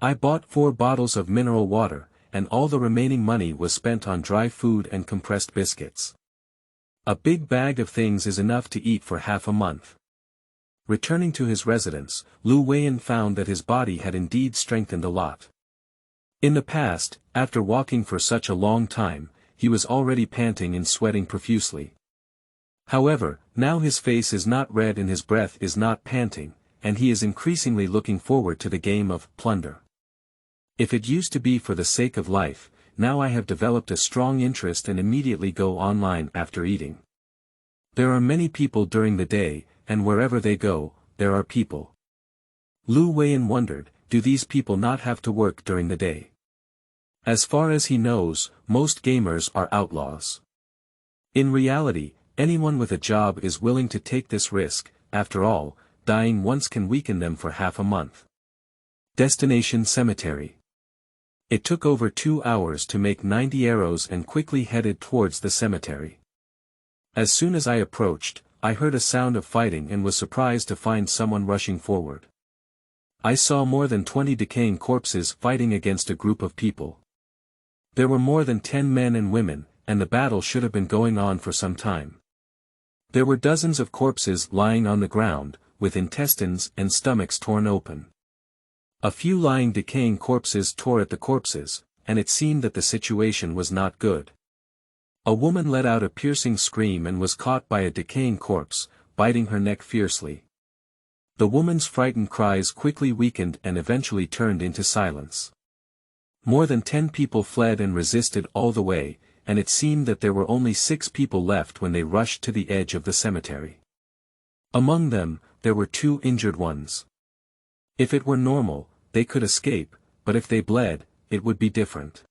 I bought 4 bottles of mineral water, and all the remaining money was spent on dry food and compressed biscuits. A big bag of things is enough to eat for half a month. Returning to his residence, Liu Weian found that his body had indeed strengthened a lot. In the past, after walking for such a long time, he was already panting and sweating profusely. However, now his face is not red and his breath is not panting, and he is increasingly looking forward to the game of plunder. If it used to be for the sake of life, now I have developed a strong interest and immediately go online after eating. There are many people during the day, and wherever they go, there are people. Liu Weian wondered, do these people not have to work during the day? As far as he knows, most gamers are outlaws. In reality, anyone with a job is willing to take this risk. After all, dying once can weaken them for half a month. Destination Cemetery. It took over 2 hours to make 90 arrows and quickly headed towards the cemetery. As soon as I approached, I heard a sound of fighting and was surprised to find someone rushing forward. I saw more than 20 decaying corpses fighting against a group of people. There were more than 10 men and women, and the battle should have been going on for some time. There were dozens of corpses lying on the ground, with intestines and stomachs torn open. A few lying decaying corpses tore at the corpses, and it seemed that the situation was not good. A woman let out a piercing scream and was caught by a decaying corpse, biting her neck fiercely. The woman's frightened cries quickly weakened and eventually turned into silence. More than 10 people fled and resisted all the way, and it seemed that there were only 6 people left when they rushed to the edge of the cemetery. Among them, there were 2 injured ones. If it were normal, they could escape, but if they bled, it would be different.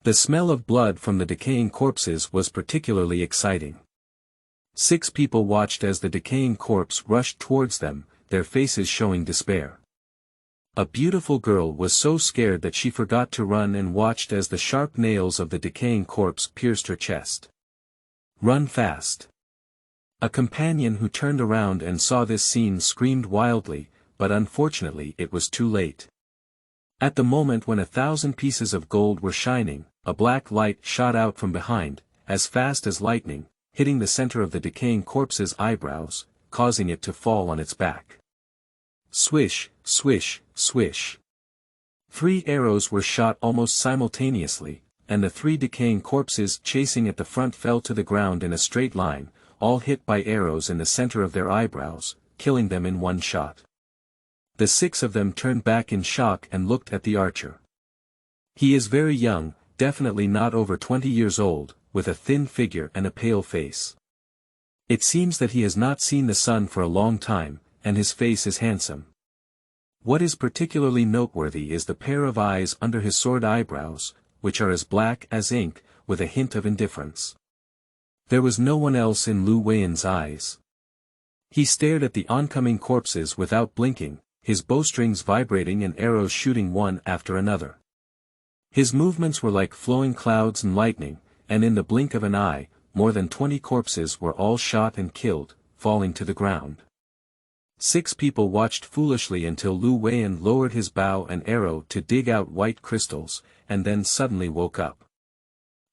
The smell of blood from the decaying corpses was particularly exciting. 6 people watched as the decaying corpse rushed towards them, their faces showing despair. A beautiful girl was so scared that she forgot to run and watched as the sharp nails of the decaying corpse pierced her chest. Run fast. A companion who turned around and saw this scene screamed wildly, but unfortunately it was too late. At the moment when 1,000 pieces of gold were shining, a black light shot out from behind, as fast as lightning, hitting the center of the decaying corpse's eyebrows, causing it to fall on its back. Swish, swish, swish. 3 arrows were shot almost simultaneously, and the 3 decaying corpses chasing at the front fell to the ground in a straight line, all hit by arrows in the center of their eyebrows, killing them in one shot. The 6 of them turned back in shock and looked at the archer. He is very young, definitely not over 20 years old, with a thin figure and a pale face. It seems that he has not seen the sun for a long time, and his face is handsome. What is particularly noteworthy is the pair of eyes under his sword eyebrows, which are as black as ink, with a hint of indifference. There was no one else in Liu Weian's eyes. He stared at the oncoming corpses without blinking, his bowstrings vibrating and arrows shooting one after another. His movements were like flowing clouds and lightning, and in the blink of an eye, more than 20 corpses were all shot and killed, falling to the ground. 6 people watched foolishly until Liu Weian lowered his bow and arrow to dig out white crystals, and then suddenly woke up.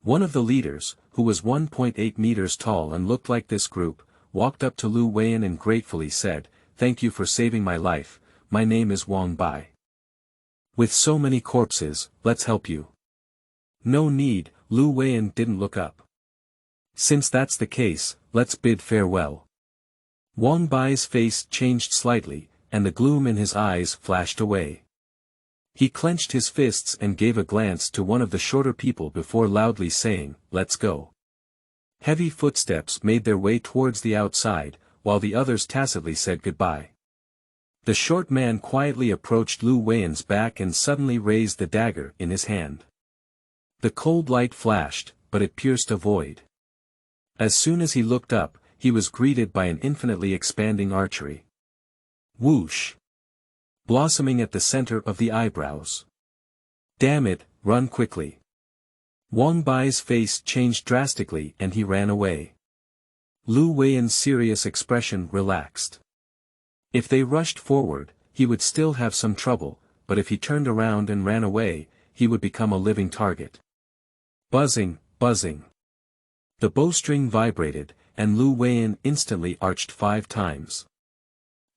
One of the leaders, who was 1.8 meters tall and looked like this group, walked up to Liu Weian and gratefully said, "Thank you for saving my life, my name is Wang Bai. With so many corpses, let's help you." "No need," Liu Weian didn't look up. "Since that's the case, let's bid farewell." Wang Bai's face changed slightly, and the gloom in his eyes flashed away. He clenched his fists and gave a glance to one of the shorter people before loudly saying, "Let's go." Heavy footsteps made their way towards the outside, while the others tacitly said goodbye. The short man quietly approached Liu Weian's back and suddenly raised the dagger in his hand. The cold light flashed, but it pierced a void. As soon as he looked up, he was greeted by an infinitely expanding archery. Whoosh! blossoming at the center of the eyebrows. Damn it, run quickly. Wang Bai's face changed drastically and he ran away. Liu Weian's serious expression relaxed. If they rushed forward, he would still have some trouble, but if he turned around and ran away, he would become a living target. Buzzing, buzzing. The bowstring vibrated, and Liu Weian instantly arched 5 times.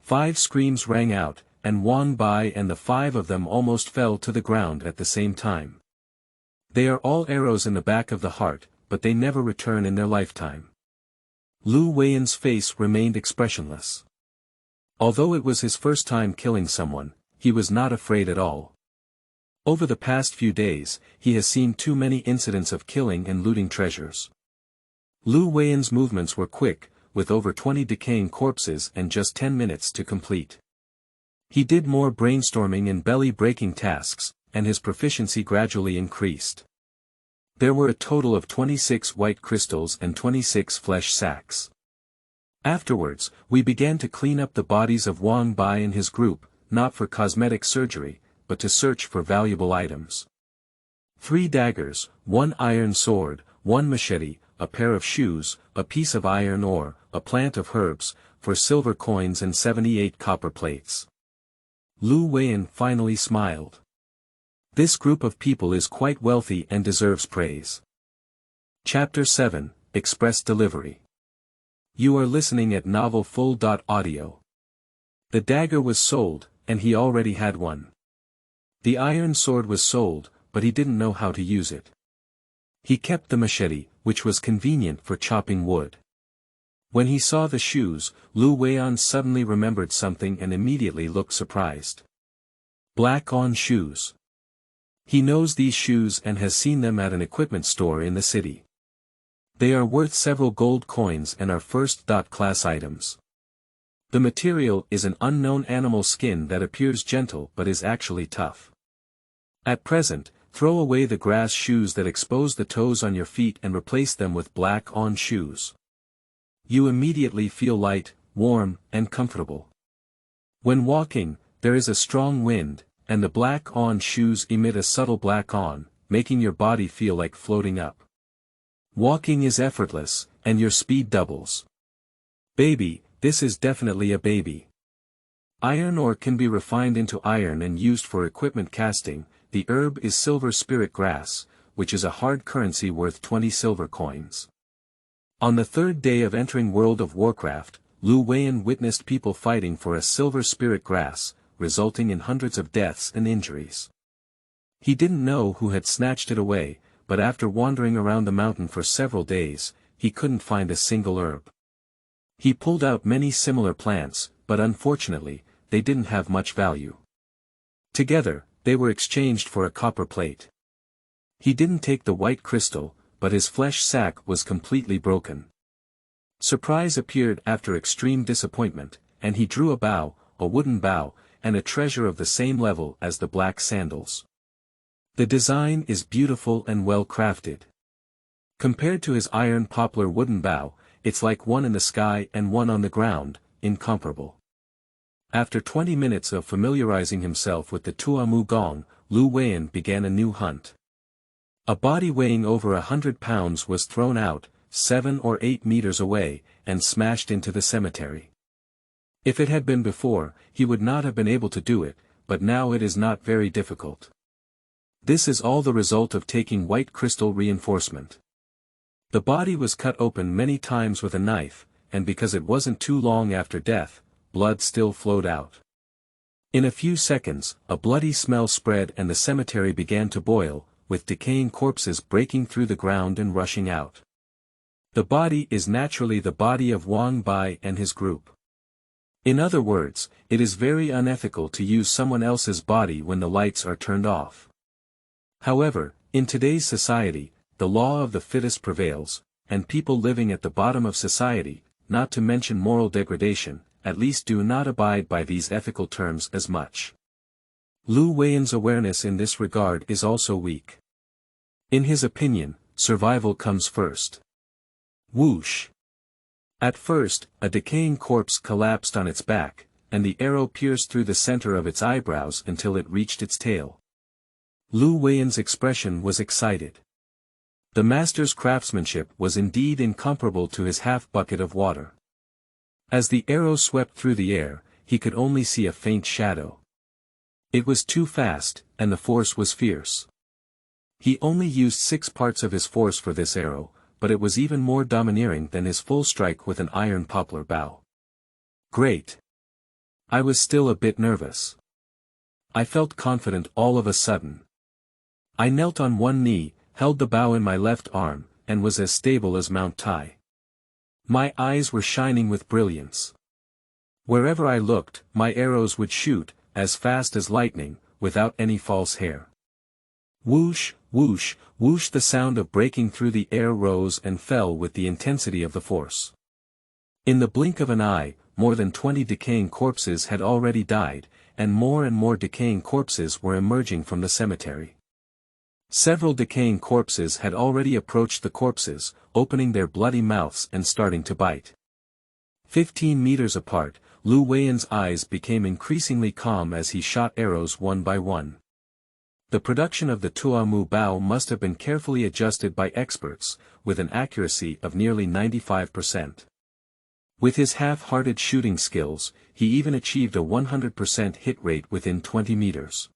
5 screams rang out, and Wang Bai and the 5 of them almost fell to the ground at the same time. They are all arrows in the back of the heart, but they never return in their lifetime. Liu Weian's face remained expressionless. Although it was his first time killing someone, he was not afraid at all. Over the past few days, he has seen too many incidents of killing and looting treasures. Liu Weian's movements were quick, with over 20 decaying corpses and just 10 minutes to complete. He did more brainstorming and belly-breaking tasks, and his proficiency gradually increased. There were a total of 26 white crystals and 26 flesh sacks. Afterwards, we began to clean up the bodies of Wang Bai and his group, not for cosmetic surgery, but to search for valuable items. 3 daggers, 1 iron sword, 1 machete, a pair of shoes, a piece of iron ore, a plant of herbs, for silver coins and 78 copper plates. Liu Weian finally smiled. This group of people is quite wealthy and deserves praise. Chapter 7, Express Delivery. You are listening at novelfull.audio. The dagger was sold, and he already had one. The iron sword was sold, but he didn't know how to use it. He kept the machete, which was convenient for chopping wood. When he saw the shoes, Liu Weian suddenly remembered something and immediately looked surprised. Black-on shoes. He knows these shoes and has seen them at an equipment store in the city. They are worth several gold coins and are first-class items. The material is an unknown animal skin that appears gentle but is actually tough. At present, throw away the grass shoes that expose the toes on your feet and replace them with black-on shoes. You immediately feel light, warm, and comfortable. When walking, there is a strong wind, and the black-on shoes emit a subtle black-on, making your body feel like floating up. Walking is effortless, and your speed doubles. Baby, this is definitely a baby. Iron ore can be refined into iron and used for equipment casting. The herb is silver spirit grass, which is a hard currency worth 20 silver coins. On the 3rd day of entering World of Warcraft, Liu Weian witnessed people fighting for a silver spirit grass, resulting in hundreds of deaths and injuries. He didn't know who had snatched it away, but after wandering around the mountain for several days, he couldn't find a single herb. He pulled out many similar plants, but unfortunately, they didn't have much value. Together, they were exchanged for a copper plate. He didn't take the white crystal, but his flesh sack was completely broken. Surprise appeared after extreme disappointment, and he drew a bow, a wooden bow, and a treasure of the same level as the black sandals. The design is beautiful and well crafted. Compared to his iron poplar wooden bow, it's like one in the sky and one on the ground, incomparable. After 20 minutes of familiarizing himself with the Tuamu Gong, Liu Weian began a new hunt. A body weighing over 100 pounds was thrown out, 7 or 8 meters away, and smashed into the cemetery. If it had been before, he would not have been able to do it, but now it is not very difficult. This is all the result of taking white crystal reinforcement. The body was cut open many times with a knife, and because it wasn't too long after death, blood still flowed out. In a few seconds, a bloody smell spread and the cemetery began to boil, with decaying corpses breaking through the ground and rushing out. The body is naturally the body of Wang Bai and his group. In other words, it is very unethical to use someone else's body when the lights are turned off. However, in today's society, the law of the fittest prevails, and people living at the bottom of society, not to mention moral degradation, at least do not abide by these ethical terms as much. Liu Weian's awareness in this regard is also weak. In his opinion, survival comes first. Whoosh! At first, a decaying corpse collapsed on its back, and the arrow pierced through the center of its eyebrows until it reached its tail. Liu Weian's expression was excited. The master's craftsmanship was indeed incomparable to his half-bucket of water. As the arrow swept through the air, he could only see a faint shadow. It was too fast, and the force was fierce. He only used 6 parts of his force for this arrow, but it was even more domineering than his full strike with an iron poplar bough. Great! I was still a bit nervous. I felt confident all of a sudden. I knelt on one knee, held the bow in my left arm, and was as stable as Mount Tai. My eyes were shining with brilliance. Wherever I looked, my arrows would shoot, as fast as lightning, without any false hair. Whoosh, whoosh, whoosh, the sound of breaking through the air rose and fell with the intensity of the force. In the blink of an eye, more than 20 decaying corpses had already died, and more decaying corpses were emerging from the cemetery. Several decaying corpses had already approached the corpses, opening their bloody mouths and starting to bite. 15 meters apart, Liu Weian's eyes became increasingly calm as he shot arrows one by one. The production of the Tuamu bow must have been carefully adjusted by experts, with an accuracy of nearly 95%. With his half-hearted shooting skills, he even achieved a 100% hit rate within 20 meters.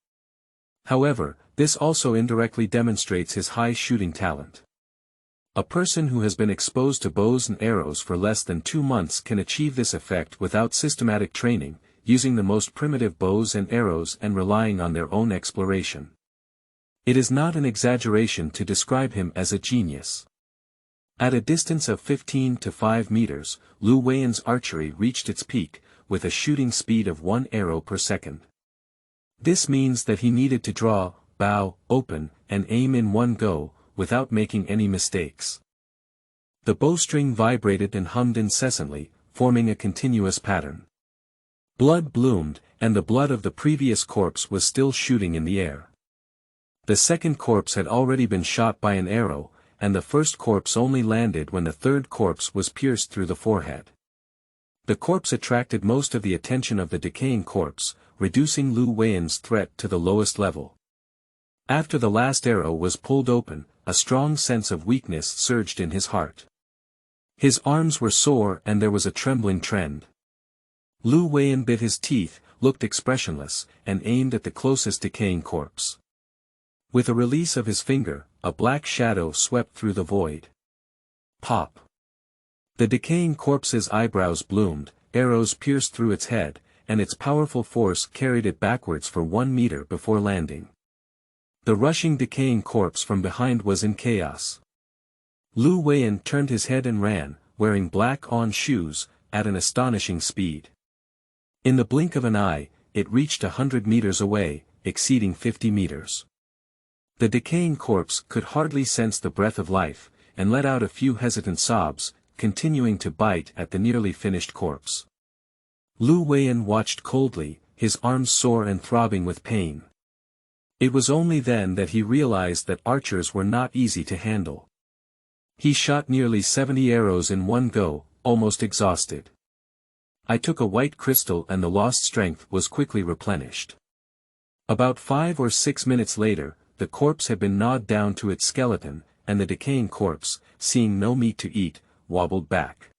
However, this also indirectly demonstrates his high shooting talent. A person who has been exposed to bows and arrows for less than 2 months can achieve this effect without systematic training, using the most primitive bows and arrows and relying on their own exploration. It is not an exaggeration to describe him as a genius. At a distance of 15 to 5 meters, Liu Weian's archery reached its peak, with a shooting speed of 1 arrow per second. This means that he needed to draw, bow, open, and aim in one go, without making any mistakes. The bowstring vibrated and hummed incessantly, forming a continuous pattern. Blood bloomed, and the blood of the previous corpse was still shooting in the air. The second corpse had already been shot by an arrow, and the first corpse only landed when the third corpse was pierced through the forehead. The corpse attracted most of the attention of the decaying corpse, reducing Liu Weian's threat to the lowest level. After the last arrow was pulled open, a strong sense of weakness surged in his heart. His arms were sore and there was a trembling trend. Liu Weian bit his teeth, looked expressionless, and aimed at the closest decaying corpse. With a release of his finger, a black shadow swept through the void. Pop! The decaying corpse's eyebrows bloomed, arrows pierced through its head, and its powerful force carried it backwards for 1 meter before landing. The rushing decaying corpse from behind was in chaos. Liu Weian turned his head and ran, wearing black on shoes, at an astonishing speed. In the blink of an eye, it reached 100 meters away, exceeding 50 meters. The decaying corpse could hardly sense the breath of life, and let out a few hesitant sobs, continuing to bite at the nearly finished corpse. Liu Weian watched coldly, his arms sore and throbbing with pain. It was only then that he realized that archers were not easy to handle. He shot nearly 70 arrows in one go, almost exhausted. I took a white crystal and the lost strength was quickly replenished. About 5 or 6 minutes later, the corpse had been gnawed down to its skeleton, and the decaying corpse, seeing no meat to eat, wobbled back.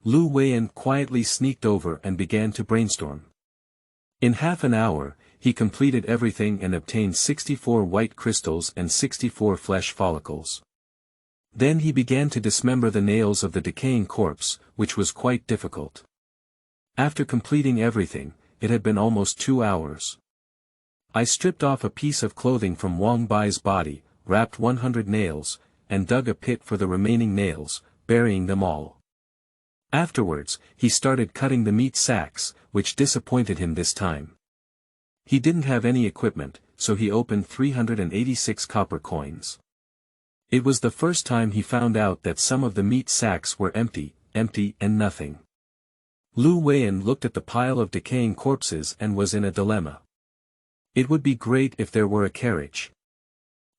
Liu Weian quietly sneaked over and began to brainstorm. In half an hour, he completed everything and obtained 64 white crystals and 64 flesh follicles. Then he began to dismember the nails of the decaying corpse, which was quite difficult. After completing everything, it had been almost 2 hours. I stripped off a piece of clothing from Wang Bai's body, wrapped 100 nails, and dug a pit for the remaining nails, burying them all. Afterwards, he started cutting the meat sacks, which disappointed him this time. He didn't have any equipment, so he opened 386 copper coins. It was the first time he found out that some of the meat sacks were empty and nothing. Liu Weian looked at the pile of decaying corpses and was in a dilemma. It would be great if there were a carriage.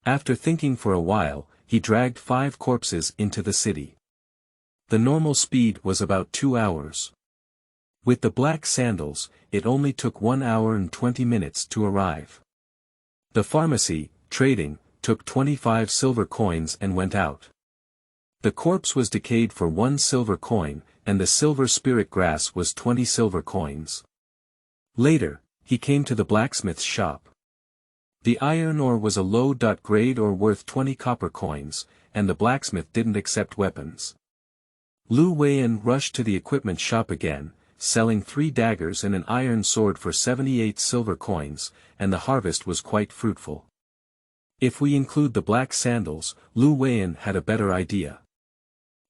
After thinking for a while, he dragged 5 corpses into the city. The normal speed was about 2 hours. With the black sandals, it only took 1 hour and 20 minutes to arrive. The pharmacy, trading, took 25 silver coins and went out. The corpse was decayed for 1 silver coin, and the silver spirit grass was 20 silver coins. Later, he came to the blacksmith's shop. The iron ore was a low-grade ore worth 20 copper coins, and the blacksmith didn't accept weapons. Liu Weian rushed to the equipment shop again, selling 3 daggers and an iron sword for 78 silver coins, and the harvest was quite fruitful. If we include the black sandals, Liu Weian had a better idea.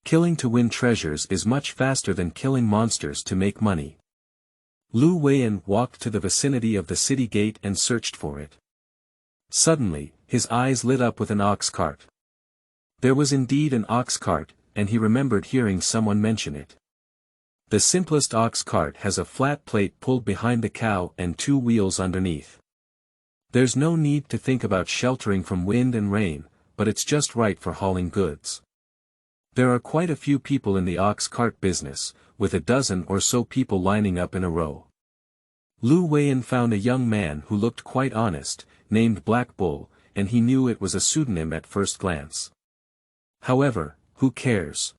Killing to win treasures is much faster than killing monsters to make money. Liu Weian walked to the vicinity of the city gate and searched for it. Suddenly, his eyes lit up with an ox cart. There was indeed an ox cart, and he remembered hearing someone mention it. The simplest ox cart has a flat plate pulled behind the cow and 2 wheels underneath. There's no need to think about sheltering from wind and rain, but it's just right for hauling goods. There are quite a few people in the ox cart business, with a dozen or so people lining up in a row. Liu Weian found a young man who looked quite honest, named Black Bull, and he knew it was a pseudonym at first glance. However, who cares?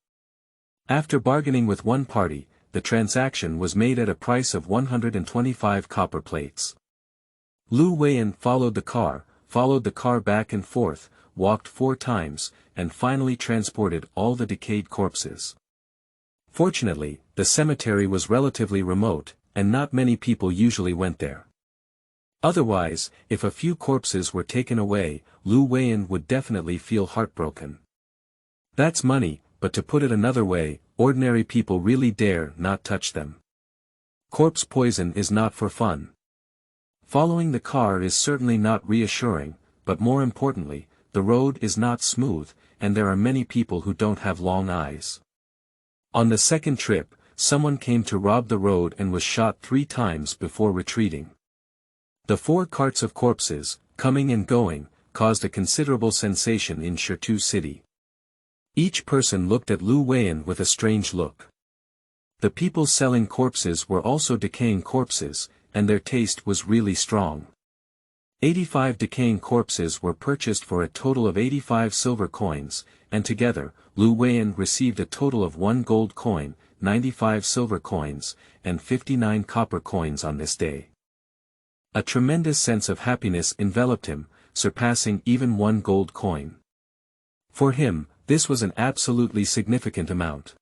After bargaining with one party, the transaction was made at a price of 125 copper plates. Liu Weian followed the car back and forth, walked 4 times, and finally transported all the decayed corpses. Fortunately, the cemetery was relatively remote, and not many people usually went there. Otherwise, if a few corpses were taken away, Liu Weian would definitely feel heartbroken. That's money, but to put it another way, ordinary people really dare not touch them. Corpse poison is not for fun. Following the car is certainly not reassuring, but more importantly, the road is not smooth, and there are many people who don't have long eyes. On the second trip, someone came to rob the road and was shot 3 times before retreating. The 4 carts of corpses, coming and going, caused a considerable sensation in Shirtu City. Each person looked at Liu Weian with a strange look. The people selling corpses were also decaying corpses, and their taste was really strong. 85 decaying corpses were purchased for a total of 85 silver coins, and together, Liu Weian received a total of 1 gold coin, 95 silver coins, and 59 copper coins on this day. A tremendous sense of happiness enveloped him, surpassing even 1 gold coin. For him, this was an absolutely significant amount.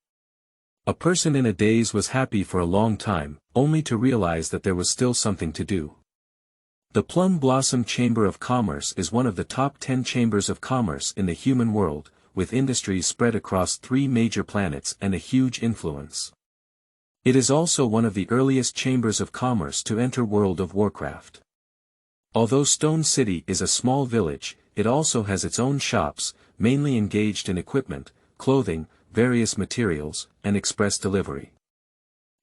A person in a daze was happy for a long time, only to realize that there was still something to do. The Plum Blossom Chamber of Commerce is one of the top 10 chambers of commerce in the human world, with industries spread across 3 major planets and a huge influence. It is also one of the earliest chambers of commerce to enter World of Warcraft. Although Stone City is a small village, it also has its own shops, mainly engaged in equipment, clothing, various materials, and express delivery.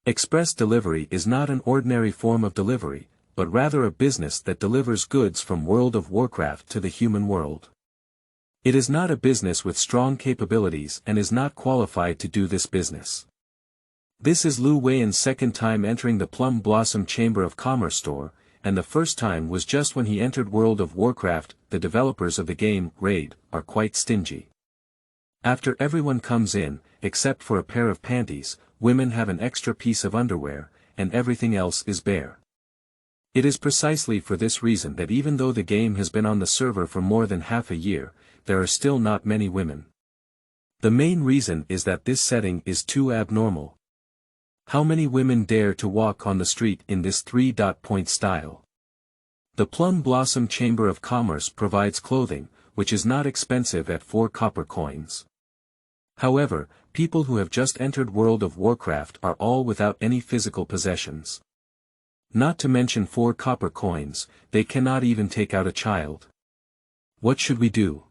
Express delivery is not an ordinary form of delivery, but rather a business that delivers goods from World of Warcraft to the human world. It is not a business with strong capabilities and is not qualified to do this business. This is Liu Weian's second time entering the Plum Blossom Chamber of Commerce store, and the first time was just when he entered World of Warcraft. The developers of the game, Raid, are quite stingy. After everyone comes in, except for a pair of panties, women have an extra piece of underwear, and everything else is bare. It is precisely for this reason that even though the game has been on the server for more than half a year, there are still not many women. The main reason is that this setting is too abnormal. How many women dare to walk on the street in this 3-point style? The Plum Blossom Chamber of Commerce provides clothing, which is not expensive at 4 copper coins. However, people who have just entered World of Warcraft are all without any physical possessions. Not to mention 4 copper coins, they cannot even take out a child. What should we do?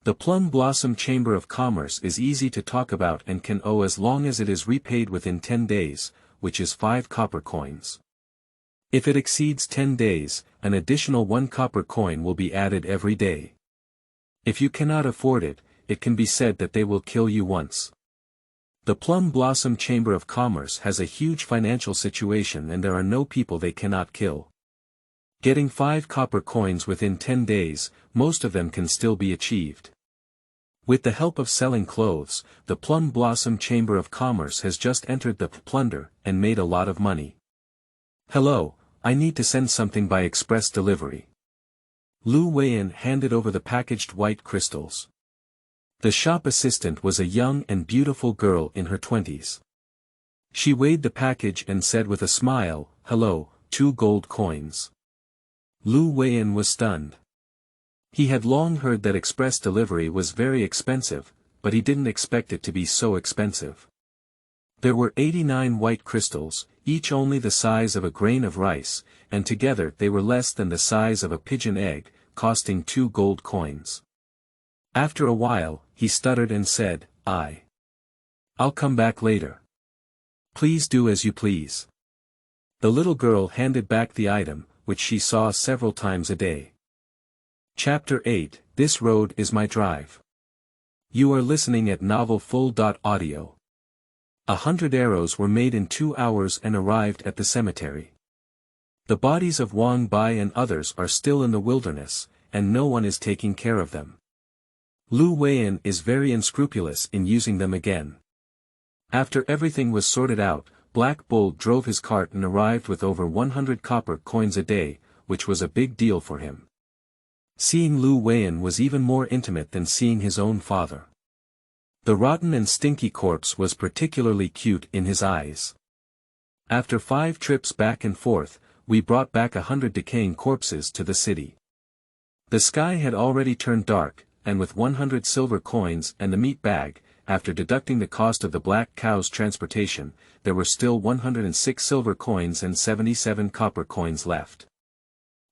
The Plum Blossom Chamber of Commerce is easy to talk about and can owe as long as it is repaid within 10 days, which is 5 copper coins. If it exceeds 10 days, an additional 1 copper coin will be added every day. If you cannot afford it, it can be said that they will kill you once. The Plum Blossom Chamber of Commerce has a huge financial situation and there are no people they cannot kill. Getting 5 copper coins within 10 days, most of them can still be achieved. With the help of selling clothes, the Plum Blossom Chamber of Commerce has just entered the plunder and made a lot of money. Hello, I need to send something by express delivery. Liu Weian handed over the packaged white crystals. The shop assistant was a young and beautiful girl in her 20s. She weighed the package and said with a smile, "Hello, 2 gold coins." Liu Weian was stunned. He had long heard that express delivery was very expensive, but he didn't expect it to be so expensive. There were 89 white crystals, each only the size of a grain of rice, and together they were less than the size of a pigeon egg, costing 2 gold coins. After a while, he stuttered and said, I'll come back later. Please do as you please. The little girl handed back the item, which she saw several times a day. Chapter 8, This Road is My Drive. You are listening at novelfull.audio. 100 arrows were made in 2 hours and arrived at the cemetery. The bodies of Wang Bai and others are still in the wilderness, and no one is taking care of them. Liu Weian is very unscrupulous in using them again. After everything was sorted out, Black Bull drove his cart and arrived with over 100 copper coins a day, which was a big deal for him. Seeing Liu Weian was even more intimate than seeing his own father. The rotten and stinky corpse was particularly cute in his eyes. After 5 trips back and forth, we brought back 100 decaying corpses to the city. The sky had already turned dark, and with 100 silver coins and the meat bag, after deducting the cost of the black cow's transportation, there were still 106 silver coins and 77 copper coins left.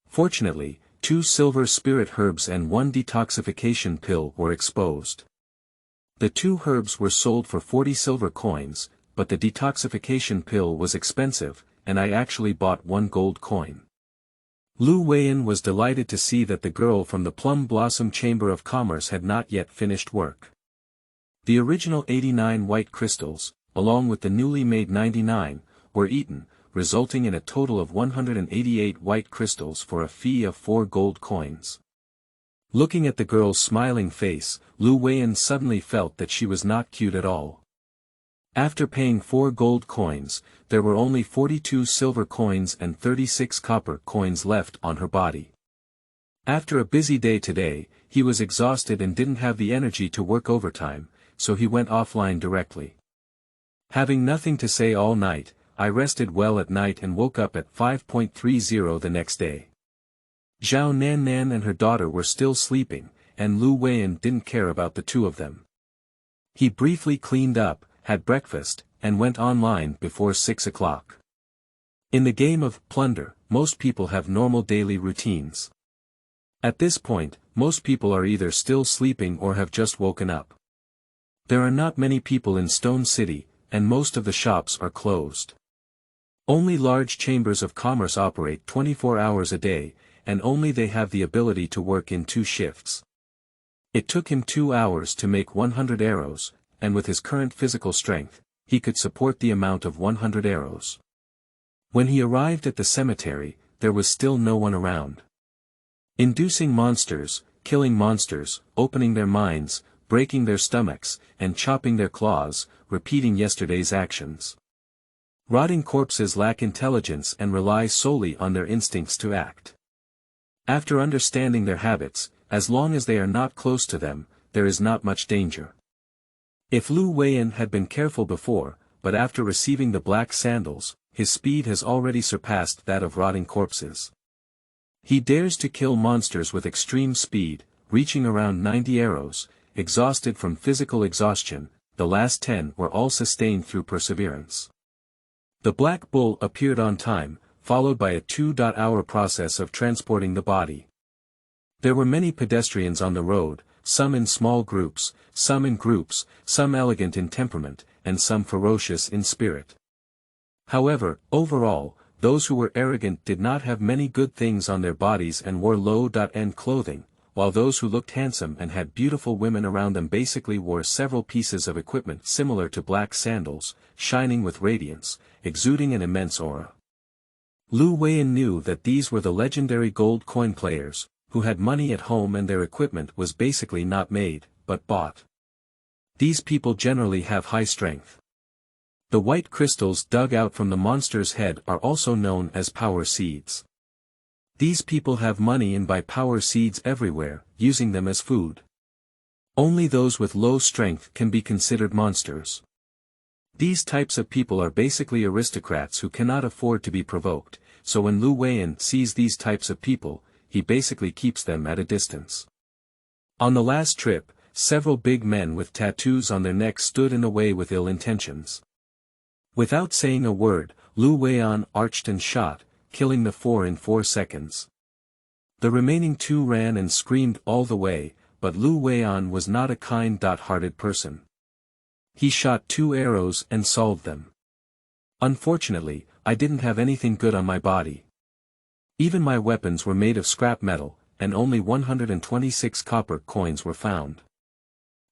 Fortunately, 2 silver spirit herbs and 1 detoxification pill were exposed. The 2 herbs were sold for 40 silver coins, but the detoxification pill was expensive, and I actually bought 1 gold coin. Liu Weian was delighted to see that the girl from the Plum Blossom Chamber of Commerce had not yet finished work. The original 89 white crystals, along with the newly made 99, were eaten, resulting in a total of 188 white crystals for a fee of 4 gold coins. Looking at the girl's smiling face, Liu Weian suddenly felt that she was not cute at all. After paying 4 gold coins, there were only 42 silver coins and 36 copper coins left on her body. After a busy day today, he was exhausted and didn't have the energy to work overtime, so he went offline directly. Having nothing to say all night, I rested well at night and woke up at 5:30 the next day. Zhao Nan and her daughter were still sleeping, and Liu Weian didn't care about the 2 of them. He briefly cleaned up, had breakfast, and went online before 6 o'clock. In the game of plunder, most people have normal daily routines. At this point, most people are either still sleeping or have just woken up. There are not many people in Stone City, and most of the shops are closed. Only large chambers of commerce operate 24 hours a day, and only they have the ability to work in 2 shifts. It took him 2 hours to make 100 arrows, and with his current physical strength, he could support the amount of 100 arrows. When he arrived at the cemetery, there was still no one around. Inducing monsters, killing monsters, opening their minds, breaking their stomachs, and chopping their claws, repeating yesterday's actions. Rotting corpses lack intelligence and rely solely on their instincts to act. After understanding their habits, as long as they are not close to them, there is not much danger. If Liu Weian had been careful before, but after receiving the black sandals, his speed has already surpassed that of rotting corpses. He dares to kill monsters with extreme speed, reaching around 90 arrows, exhausted from physical exhaustion. The last 10 were all sustained through perseverance. The Black Bull appeared on time, followed by a 2-hour process of transporting the body. There were many pedestrians on the road, some in small groups, some in groups, some elegant in temperament, and some ferocious in spirit. However, overall, those who were arrogant did not have many good things on their bodies and wore low-end clothing, while those who looked handsome and had beautiful women around them basically wore several pieces of equipment similar to black sandals, shining with radiance, exuding an immense aura. Liu Weian knew that these were the legendary gold coin players, who had money at home and their equipment was basically not made, but bought. These people generally have high strength. The white crystals dug out from the monster's head are also known as power seeds. These people have money and buy power seeds everywhere, using them as food. Only those with low strength can be considered monsters. These types of people are basically aristocrats who cannot afford to be provoked, so when Liu Weian sees these types of people, he basically keeps them at a distance. On the last trip, several big men with tattoos on their necks stood in the way with ill intentions. Without saying a word, Liu Weian arched and shot, killing the 4 in 4 seconds. The remaining 2 ran and screamed all the way, but Liu Weian was not a kind-hearted person. He shot 2 arrows and solved them. Unfortunately, I didn't have anything good on my body. Even my weapons were made of scrap metal, and only 126 copper coins were found.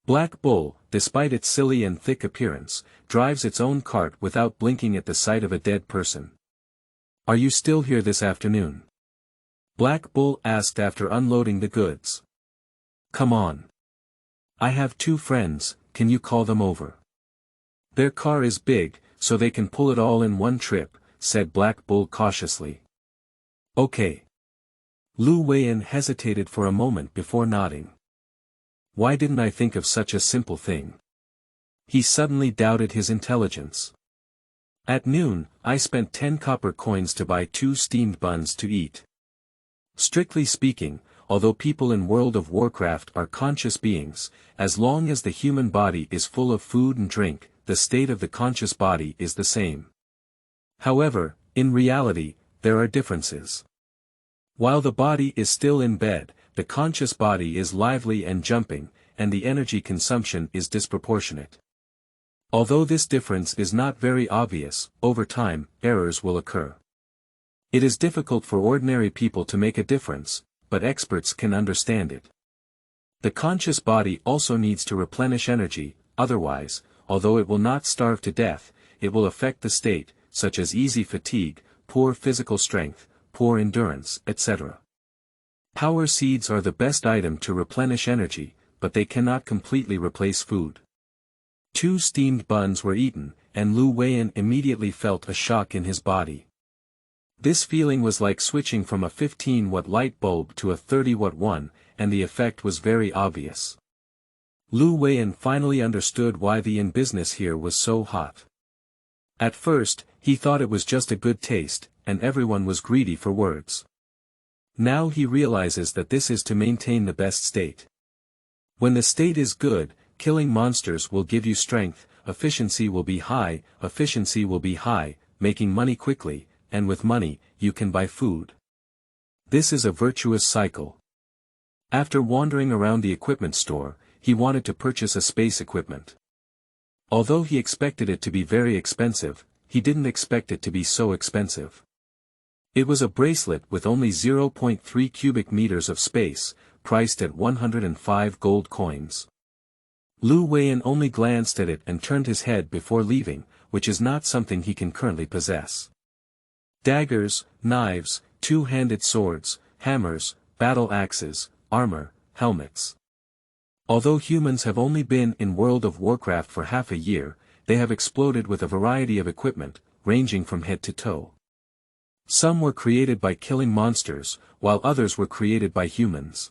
Black Bull, despite its silly and thick appearance, drives its own cart without blinking at the sight of a dead person. Are you still here this afternoon? Black Bull asked after unloading the goods. Come on. I have 2 friends, can you call them over? Their car is big, so they can pull it all in one trip, said Black Bull cautiously. Okay. Liu Weian hesitated for a moment before nodding. Why didn't I think of such a simple thing? He suddenly doubted his intelligence. At noon, I spent 10 copper coins to buy 2 steamed buns to eat. Strictly speaking, although people in World of Warcraft are conscious beings, as long as the human body is full of food and drink, the state of the conscious body is the same. However, in reality, there are differences. While the body is still in bed, the conscious body is lively and jumping, and the energy consumption is disproportionate. Although this difference is not very obvious, over time, errors will occur. It is difficult for ordinary people to make a difference, but experts can understand it. The conscious body also needs to replenish energy, otherwise, although it will not starve to death, it will affect the state, such as easy fatigue, poor physical strength, poor endurance, etc. Power seeds are the best item to replenish energy, but they cannot completely replace food. 2 steamed buns were eaten, and Liu Weian immediately felt a shock in his body. This feeling was like switching from a 15-watt light bulb to a 30-watt one, and the effect was very obvious. Liu Weian finally understood why the inn business here was so hot. At first, he thought it was just a good taste, and everyone was greedy for words. Now he realizes that this is to maintain the best state. When the state is good, killing monsters will give you strength, efficiency will be high, making money quickly, and with money, you can buy food. This is a virtuous cycle. After wandering around the equipment store, he wanted to purchase a space equipment. Although he expected it to be very expensive, he didn't expect it to be so expensive. It was a bracelet with only 0.3 cubic meters of space, priced at 105 gold coins. Liu Weian only glanced at it and turned his head before leaving, which is not something he can currently possess. Daggers, knives, 2-handed swords, hammers, battle axes, armor, helmets. Although humans have only been in World of Warcraft for half a year, they have exploded with a variety of equipment, ranging from head to toe. Some were created by killing monsters, while others were created by humans.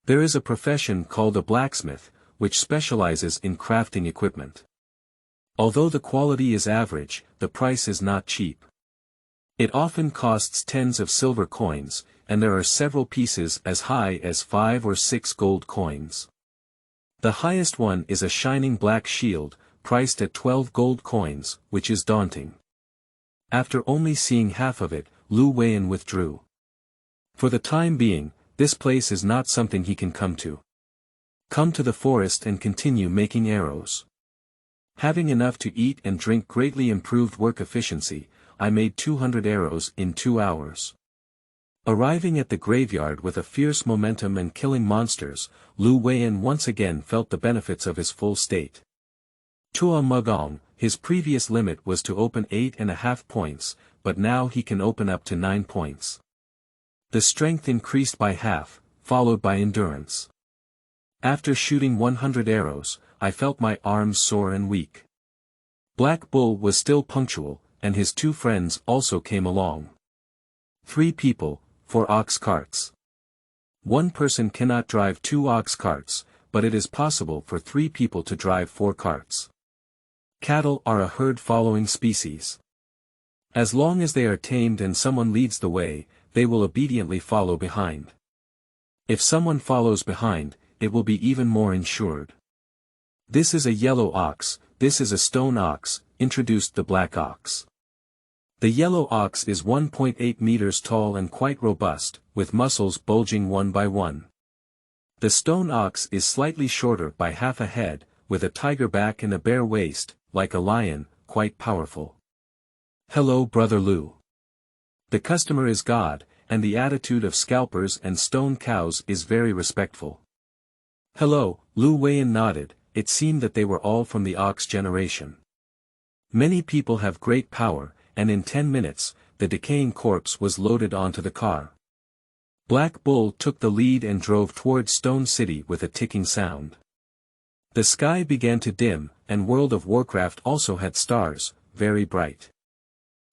There is a profession called a blacksmith, which specializes in crafting equipment. Although the quality is average, the price is not cheap. It often costs tens of silver coins, and there are several pieces as high as 5 or 6 gold coins. The highest one is a shining black shield, priced at 12 gold coins, which is daunting. After only seeing half of it, Liu Weian withdrew. For the time being, this place is not something he can come to. Come to the forest and continue making arrows. Having enough to eat and drink greatly improved work efficiency, I made 200 arrows in 2 hours. Arriving at the graveyard with a fierce momentum and killing monsters, Liu Weian once again felt the benefits of his full state. Tua Mugong, his previous limit was to open 8.5 points, but now he can open up to 9 points. The strength increased by half, followed by endurance. After shooting 100 arrows, I felt my arms sore and weak. Black Bull was still punctual, and his 2 friends also came along. 3 people, 4 ox carts. 1 person cannot drive 2 ox carts, but it is possible for 3 people to drive 4 carts. Cattle are a herd-following species. As long as they are tamed and someone leads the way, they will obediently follow behind. If someone follows behind, it will be even more ensured. This is a yellow ox, this is a stone ox, introduced the black ox. The yellow ox is 1.8 meters tall and quite robust, with muscles bulging one by one. The stone ox is slightly shorter by half a head, with a tiger back and a bare waist, like a lion, quite powerful. Hello brother Liu. The customer is God, and the attitude of scalpers and stone cows is very respectful. Hello, Liu Weian nodded. It seemed that they were all from the ox generation. Many people have great power, and in 10 minutes, the decaying corpse was loaded onto the car. Black Bull took the lead and drove toward Stone City with a ticking sound. The sky began to dim, and World of Warcraft also had stars, very bright.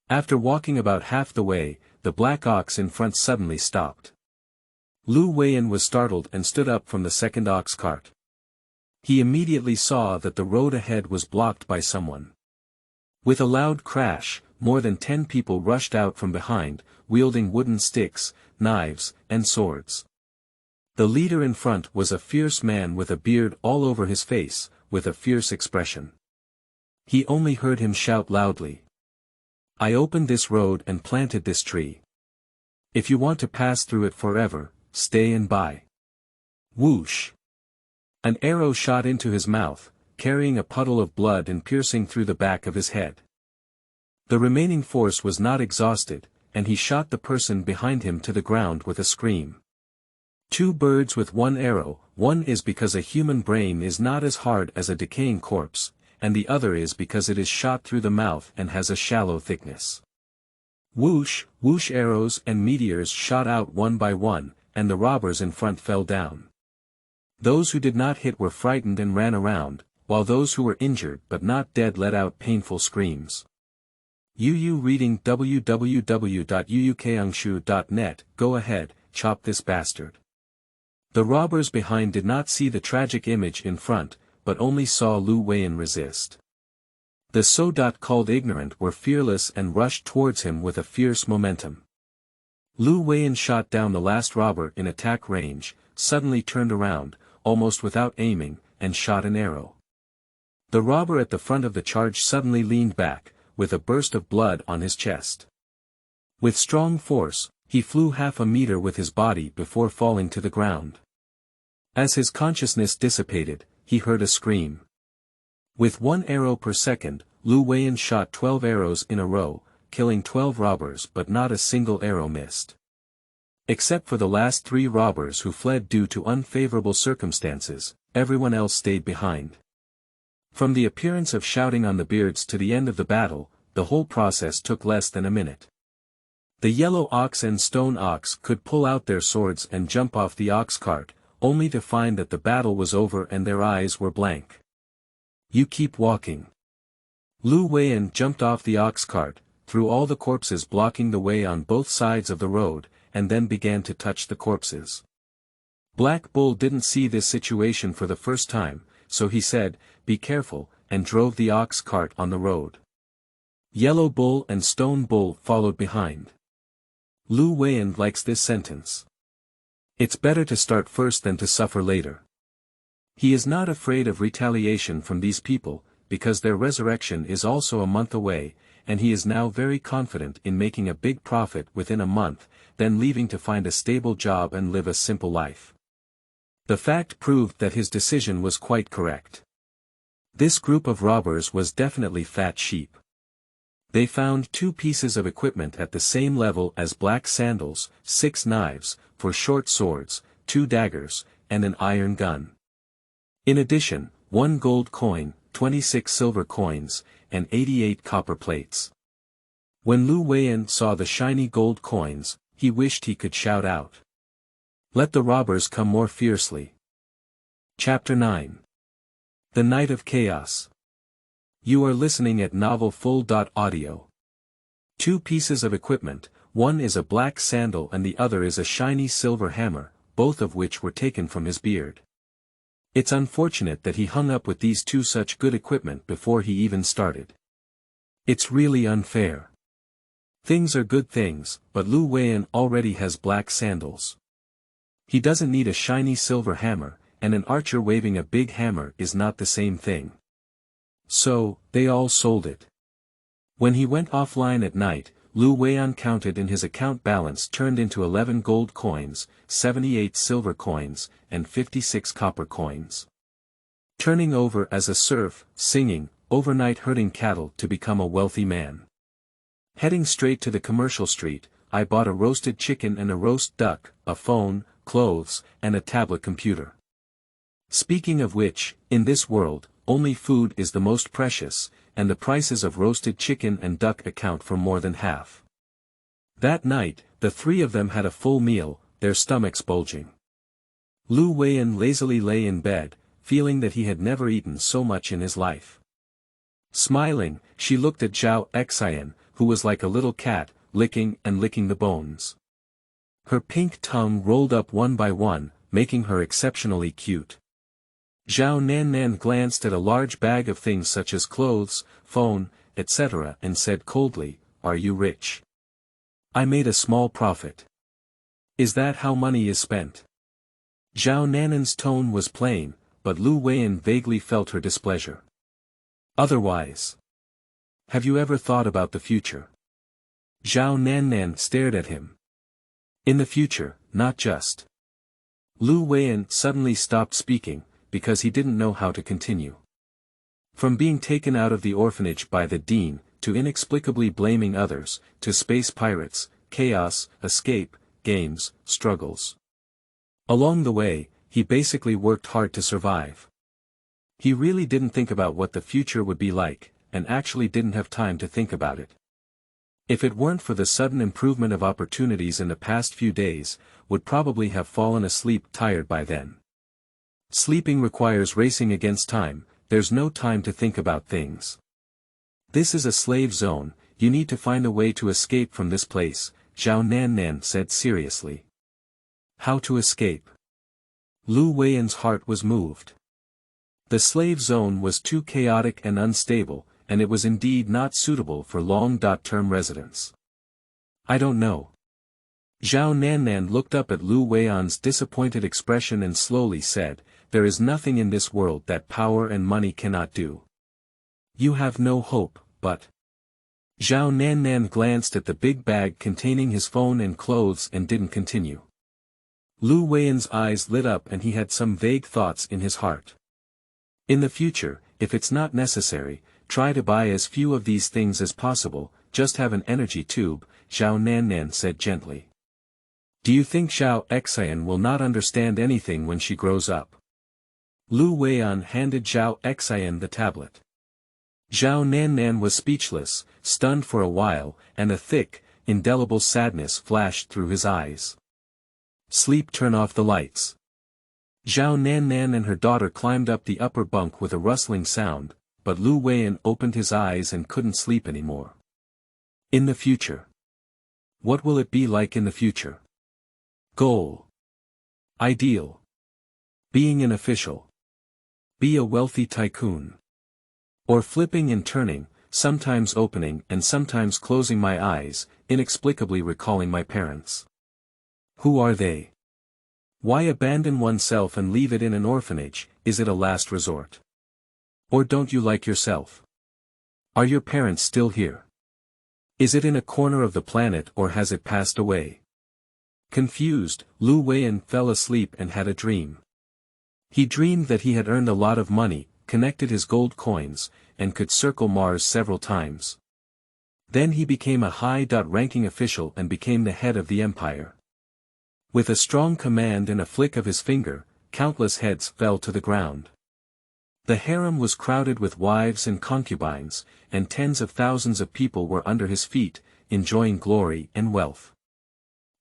After walking about half the way, the black ox in front suddenly stopped. Liu Weian was startled and stood up from the second ox cart. He immediately saw that the road ahead was blocked by someone. With a loud crash, more than 10 people rushed out from behind, wielding wooden sticks, knives, and swords. The leader in front was a fierce man with a beard all over his face, with a fierce expression. He only heard him shout loudly. I opened this road and planted this tree. If you want to pass through it forever, stay and buy. Whoosh! An arrow shot into his mouth, carrying a puddle of blood and piercing through the back of his head. The remaining force was not exhausted, and he shot the person behind him to the ground with a scream. 2 birds with 1 arrow, one is because a human brain is not as hard as a decaying corpse, and the other is because it is shot through the mouth and has a shallow thickness. Whoosh, whoosh arrows and meteors shot out one by one, and the robbers in front fell down. Those who did not hit were frightened and ran around, while those who were injured but not dead let out painful screams. UU reading www.uukangshu.net, go ahead, chop this bastard. The robbers behind did not see the tragic image in front, but only saw Liu Weian resist. The so-called ignorant were fearless and rushed towards him with a fierce momentum. Liu Weian shot down the last robber in attack range, suddenly turned around, almost without aiming, and shot an arrow. The robber at the front of the charge suddenly leaned back, with a burst of blood on his chest. With strong force, he flew half a meter with his body before falling to the ground. As his consciousness dissipated, he heard a scream. With 1 arrow per second, Liu Weian shot 12 arrows in a row, killing 12 robbers but not a single arrow missed. Except for the last 3 robbers who fled due to unfavorable circumstances, everyone else stayed behind. From the appearance of shouting on the beards to the end of the battle, the whole process took less than a minute. The yellow ox and stone ox could pull out their swords and jump off the ox cart, only to find that the battle was over and their eyes were blank. You keep walking. Liu Weian jumped off the ox cart, through all the corpses blocking the way on both sides of the road, and then began to touch the corpses. Black Bull didn't see this situation for the first time, so he said, "Be careful," and drove the ox cart on the road. Yellow Bull and Stone Bull followed behind. Liu Weian likes this sentence. It's better to start first than to suffer later. He is not afraid of retaliation from these people, because their resurrection is also a month away, and he is now very confident in making a big profit within a month, then leaving to find a stable job and live a simple life. The fact proved that his decision was quite correct. This group of robbers was definitely fat sheep. They found 2 pieces of equipment at the same level as black sandals, 6 knives, for short swords, 2 daggers, and an iron gun. In addition, 1 gold coin, 26 silver coins, and 88 copper plates. When Liu Weian saw the shiny gold coins, he wished he could shout out. Let the robbers come more fiercely. Chapter 9. The Night of Chaos. You are listening at novelfull.audio. 2 pieces of equipment, one is a black sandal and the other is a shiny silver hammer, both of which were taken from his beard. It's unfortunate that he hung up with these 2 such good equipment before he even started. It's really unfair. Things are good things, but Liu Weian already has black sandals. He doesn't need a shiny silver hammer, and an archer waving a big hammer is not the same thing. So, they all sold it. When he went offline at night, Liu Weian counted in his account balance turned into 11 gold coins, 78 silver coins, and 56 copper coins. Turning over as a serf, singing, overnight herding cattle to become a wealthy man. Heading straight to the commercial street, I bought a roasted chicken and a roast duck, a phone, clothes, and a tablet computer. Speaking of which, in this world, only food is the most precious, and the prices of roasted chicken and duck account for more than half. That night, the 3 of them had a full meal, their stomachs bulging. Liu Weian lazily lay in bed, feeling that he had never eaten so much in his life. Smiling, she looked at Zhao Xian, who was like a little cat, licking and licking the bones. Her pink tongue rolled up one by one, making her exceptionally cute. Zhao Nannan glanced at a large bag of things such as clothes, phone, etc. and said coldly, "Are you rich?" "I made a small profit." "Is that how money is spent?" Zhao Nannan's tone was plain, but Liu Weian vaguely felt her displeasure. "Otherwise. Have you ever thought about the future?" Zhao Nannan stared at him. "In the future, not just." Liu Weian suddenly stopped speaking, because he didn't know how to continue. From being taken out of the orphanage by the dean, to inexplicably blaming others, to space pirates, chaos, escape, games, struggles. Along the way, he basically worked hard to survive. He really didn't think about what the future would be like, and actually didn't have time to think about it. If it weren't for the sudden improvement of opportunities in the past few days, would probably have fallen asleep tired by then. Sleeping requires racing against time, there's no time to think about things. This is a slave zone, you need to find a way to escape from this place, Zhao Nannan said seriously. How to escape? Liu Weian's heart was moved. The slave zone was too chaotic and unstable, and it was indeed not suitable for long-term residence. I don't know. Zhao Nannan looked up at Liu Weian's disappointed expression and slowly said, "There is nothing in this world that power and money cannot do. You have no hope, but..." Zhao Nannan glanced at the big bag containing his phone and clothes and didn't continue. Liu Weian's eyes lit up and he had some vague thoughts in his heart. In the future, if it's not necessary, try to buy as few of these things as possible, just have an energy tube, Zhao Nannan said gently. Do you think Zhao Xian will not understand anything when she grows up? Liu Weian handed Zhao Xian the tablet. Zhao Nannan was speechless, stunned for a while, and a thick, indelible sadness flashed through his eyes. Sleep, turn off the lights. Zhao Nannan and her daughter climbed up the upper bunk with a rustling sound, but Liu Weian opened his eyes and couldn't sleep anymore. In the future. What will it be like in the future? Goal. Ideal. Being an official. Be a wealthy tycoon. Or flipping and turning, sometimes opening and sometimes closing my eyes, inexplicably recalling my parents. Who are they? Why abandon oneself and leave it in an orphanage? Is it a last resort? Or don't you like yourself? Are your parents still here? Is it in a corner of the planet or has it passed away? Confused, Liu Weian fell asleep and had a dream. He dreamed that he had earned a lot of money, connected his gold coins, and could circle Mars several times. Then he became a high-ranking official and became the head of the empire. With a strong command and a flick of his finger, countless heads fell to the ground. The harem was crowded with wives and concubines, and tens of thousands of people were under his feet, enjoying glory and wealth.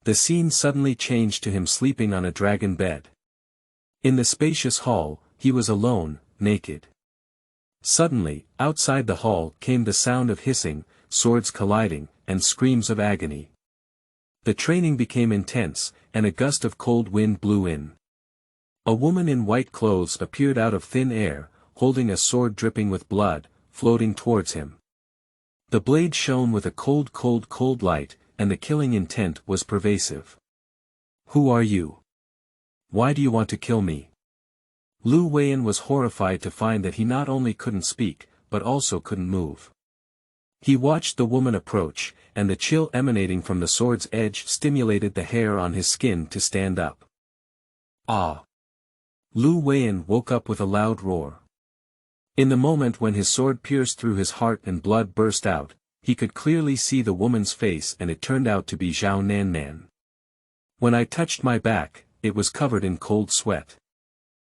The scene suddenly changed to him sleeping on a dragon bed. In the spacious hall, he was alone, naked. Suddenly, outside the hall came the sound of hissing, swords colliding, and screams of agony. The training became intense, and a gust of cold wind blew in. A woman in white clothes appeared out of thin air, holding a sword dripping with blood, floating towards him. The blade shone with a cold light, and the killing intent was pervasive. "Who are you? Why do you want to kill me?" Liu Weian was horrified to find that he not only couldn't speak, but also couldn't move. He watched the woman approach, and the chill emanating from the sword's edge stimulated the hair on his skin to stand up. "Ah!" Liu Weian woke up with a loud roar. In the moment when his sword pierced through his heart and blood burst out, he could clearly see the woman's face, and it turned out to be Zhao Nannan. "When I touched my back, it was covered in cold sweat.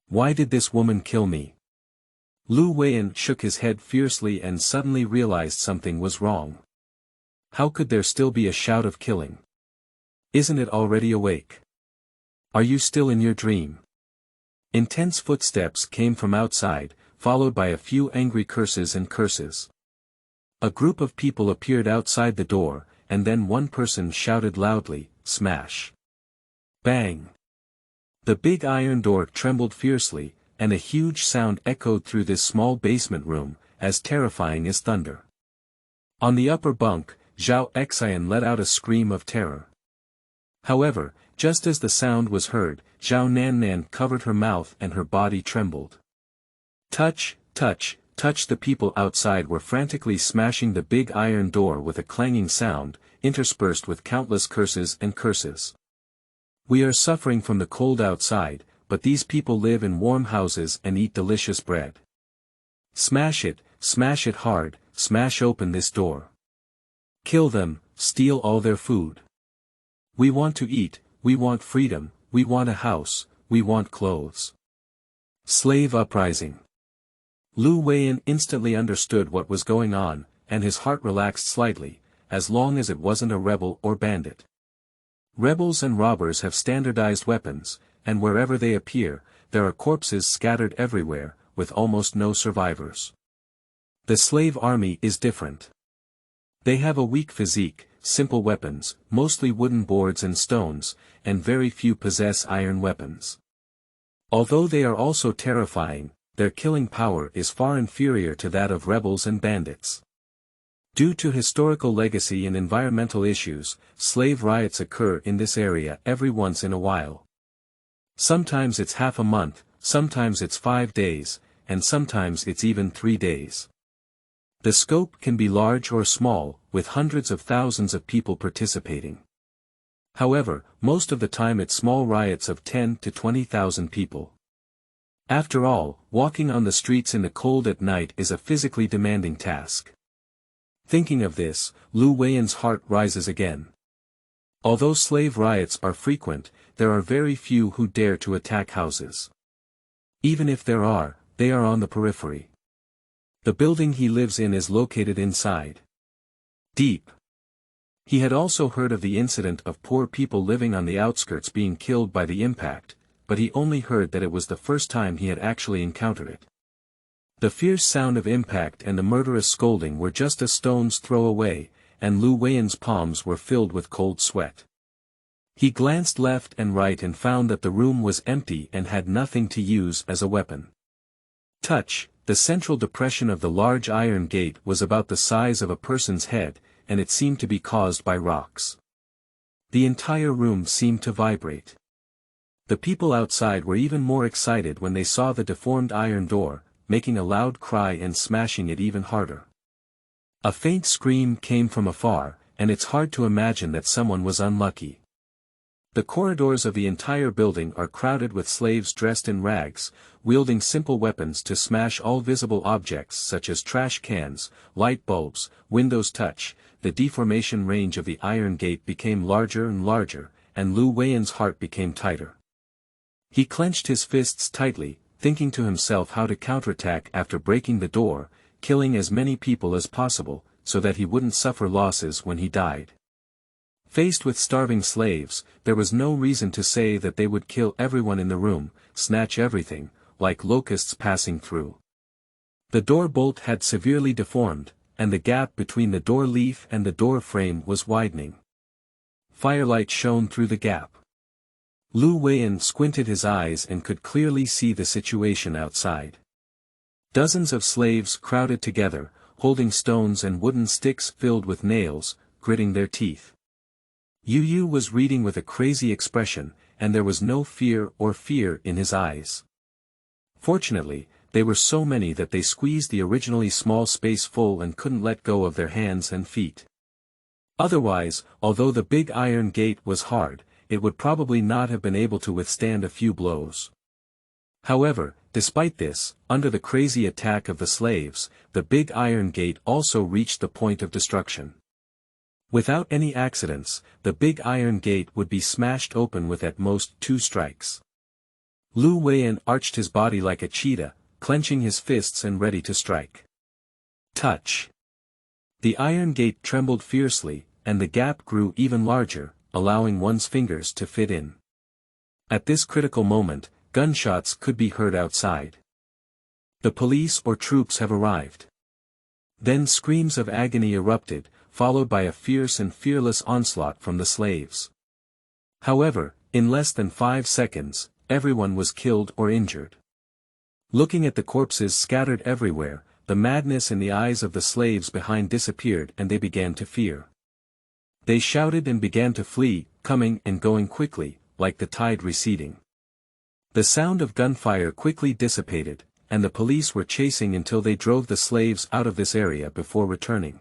Why did this woman kill me?" Liu Weian shook his head fiercely and suddenly realized something was wrong. How could there still be a shout of killing? Isn't it already awake? Are you still in your dream? Intense footsteps came from outside, followed by a few angry curses and curses. A group of people appeared outside the door, and then one person shouted loudly, "Smash!" Bang! The big iron door trembled fiercely, and a huge sound echoed through this small basement room, as terrifying as thunder. On the upper bunk, Zhao Xian let out a scream of terror. However, just as the sound was heard, Zhao Nannan covered her mouth and her body trembled. "Touch, touch, touch!" The people outside were frantically smashing the big iron door with a clanging sound, interspersed with countless curses and curses. "We are suffering from the cold outside, but these people live in warm houses and eat delicious bread. Smash it hard, smash open this door. Kill them, steal all their food. We want to eat, we want freedom, we want a house, we want clothes." Slave uprising. Liu Weian instantly understood what was going on, and his heart relaxed slightly, as long as it wasn't a rebel or bandit. Rebels and robbers have standardized weapons, and wherever they appear, there are corpses scattered everywhere, with almost no survivors. The slave army is different. They have a weak physique, simple weapons, mostly wooden boards and stones, and very few possess iron weapons. Although they are also terrifying, their killing power is far inferior to that of rebels and bandits. Due to historical legacy and environmental issues, slave riots occur in this area every once in a while. Sometimes it's half a month, sometimes it's 5 days, and sometimes it's even 3 days. The scope can be large or small, with hundreds of thousands of people participating. However, most of the time it's small riots of 10 to 20,000 people. After all, walking on the streets in the cold at night is a physically demanding task. Thinking of this, Liu Weian's heart rises again. Although slave riots are frequent, there are very few who dare to attack houses. Even if there are, they are on the periphery. The building he lives in is located inside. Deep. He had also heard of the incident of poor people living on the outskirts being killed by the impact, but he only heard that it was the first time he had actually encountered it. The fierce sound of impact and the murderous scolding were just a stone's throw away, and Liu Weian's palms were filled with cold sweat. He glanced left and right and found that the room was empty and had nothing to use as a weapon. Touch, the central depression of the large iron gate was about the size of a person's head, and it seemed to be caused by rocks. The entire room seemed to vibrate. The people outside were even more excited when they saw the deformed iron door, making a loud cry and smashing it even harder. A faint scream came from afar, and it's hard to imagine that someone was unlucky. The corridors of the entire building are crowded with slaves dressed in rags, wielding simple weapons to smash all visible objects such as trash cans, light bulbs, windows. Touch, the deformation range of the iron gate became larger and larger, and Liu Weian's heart became tighter. He clenched his fists tightly, thinking to himself how to counterattack after breaking the door, killing as many people as possible, so that he wouldn't suffer losses when he died. Faced with starving slaves, there was no reason to say that they would kill everyone in the room, snatch everything, like locusts passing through. The door bolt had severely deformed, and the gap between the door leaf and the door frame was widening. Firelight shone through the gap. Liu Weian squinted his eyes and could clearly see the situation outside. Dozens of slaves crowded together, holding stones and wooden sticks filled with nails, gritting their teeth. Yu was reading with a crazy expression, and there was no fear in his eyes. Fortunately, they were so many that they squeezed the originally small space full and couldn't let go of their hands and feet. Otherwise, although the big iron gate was hard, it would probably not have been able to withstand a few blows. However, despite this, under the crazy attack of the slaves, the big iron gate also reached the point of destruction. Without any accidents, the big iron gate would be smashed open with at most 2 strikes. Liu Weian arched his body like a cheetah, clenching his fists and ready to strike. Touch! The iron gate trembled fiercely, and the gap grew even larger, allowing one's fingers to fit in. At this critical moment, gunshots could be heard outside. The police or troops have arrived. Then screams of agony erupted, followed by a fierce and fearless onslaught from the slaves. However, in less than 5 seconds, everyone was killed or injured. Looking at the corpses scattered everywhere, the madness in the eyes of the slaves behind disappeared and they began to fear. They shouted and began to flee, coming and going quickly, like the tide receding. The sound of gunfire quickly dissipated, and the police were chasing until they drove the slaves out of this area before returning.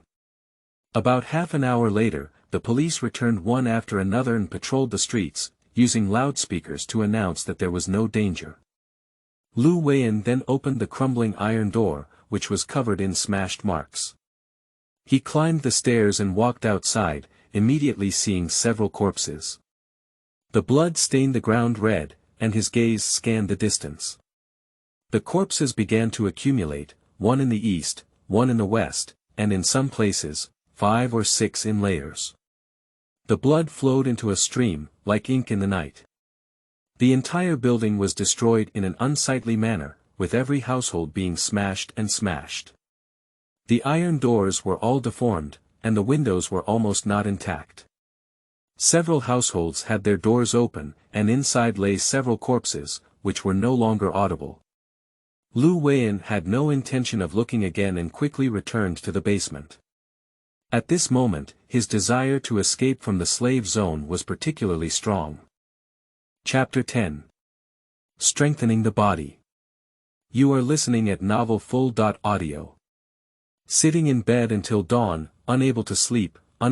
About half an hour later, the police returned one after another and patrolled the streets, using loudspeakers to announce that there was no danger. Liu Weian then opened the crumbling iron door, which was covered in smashed marks. He climbed the stairs and walked outside, immediately seeing several corpses. The blood stained the ground red, and his gaze scanned the distance. The corpses began to accumulate, one in the east, one in the west, and in some places, 5 or 6 in layers. The blood flowed into a stream, like ink in the night. The entire building was destroyed in an unsightly manner, with every household being smashed and smashed. The iron doors were all deformed, and the windows were almost not intact. Several households had their doors open, and inside lay several corpses, which were no longer audible. Liu Weian had no intention of looking again and quickly returned to the basement. At this moment, his desire to escape from the slave zone was particularly strong. Chapter 10. Strengthening the Body. You are listening at novelfull.audio. Sitting in bed until dawn, unable to sleep. On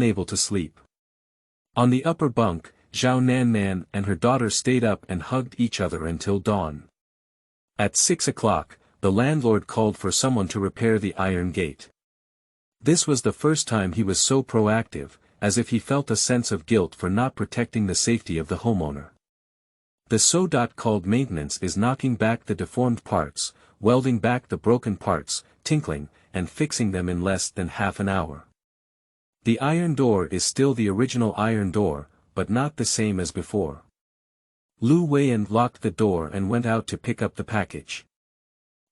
the upper bunk, Zhao Nannan and her daughter stayed up and hugged each other until dawn. At 6 o'clock, the landlord called for someone to repair the iron gate. This was the first time he was so proactive, as if he felt a sense of guilt for not protecting the safety of the homeowner. The so-called maintenance is knocking back the deformed parts, welding back the broken parts, tinkling, and fixing them in less than half an hour. The iron door is still the original iron door, but not the same as before. Liu Weian locked the door and went out to pick up the package.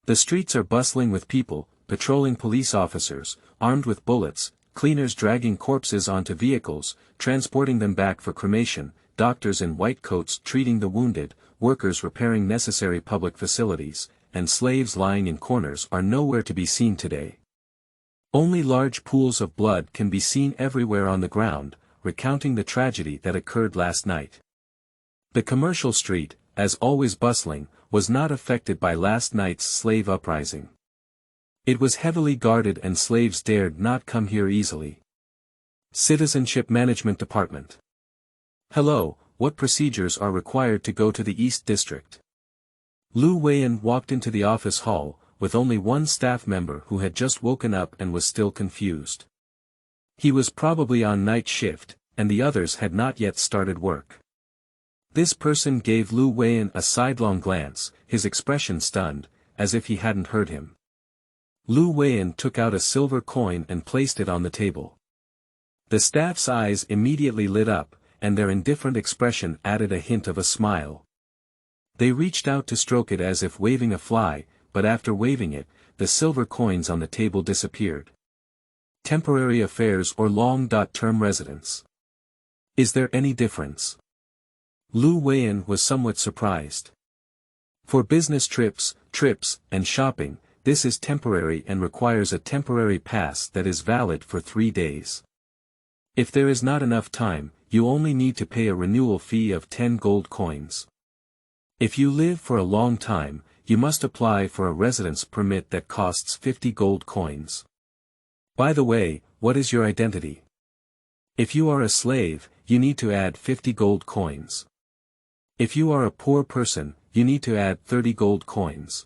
The streets are bustling with people, patrolling police officers, armed with bullets, cleaners dragging corpses onto vehicles, transporting them back for cremation, doctors in white coats treating the wounded, workers repairing necessary public facilities, and slaves lying in corners are nowhere to be seen today. Only large pools of blood can be seen everywhere on the ground, recounting the tragedy that occurred last night. The commercial street, as always bustling, was not affected by last night's slave uprising. It was heavily guarded and slaves dared not come here easily. Citizenship Management Department. Hello, what procedures are required to go to the East District? Liu Weian walked into the office hall, with only one staff member who had just woken up and was still confused. He was probably on night shift, and the others had not yet started work. This person gave Liu Weian a sidelong glance, his expression stunned, as if he hadn't heard him. Liu Weian took out a silver coin and placed it on the table. The staff's eyes immediately lit up, and their indifferent expression added a hint of a smile. They reached out to stroke it as if waving a fly, but after waving it, the silver coins on the table disappeared. Temporary affairs or long-term residence? Is there any difference? Liu Weian was somewhat surprised. For business trips, and shopping, this is temporary and requires a temporary pass that is valid for 3 days. If there is not enough time, you only need to pay a renewal fee of 10 gold coins. If you live for a long time, you must apply for a residence permit that costs 50 gold coins. By the way, what is your identity? If you are a slave, you need to add 50 gold coins. If you are a poor person, you need to add 30 gold coins.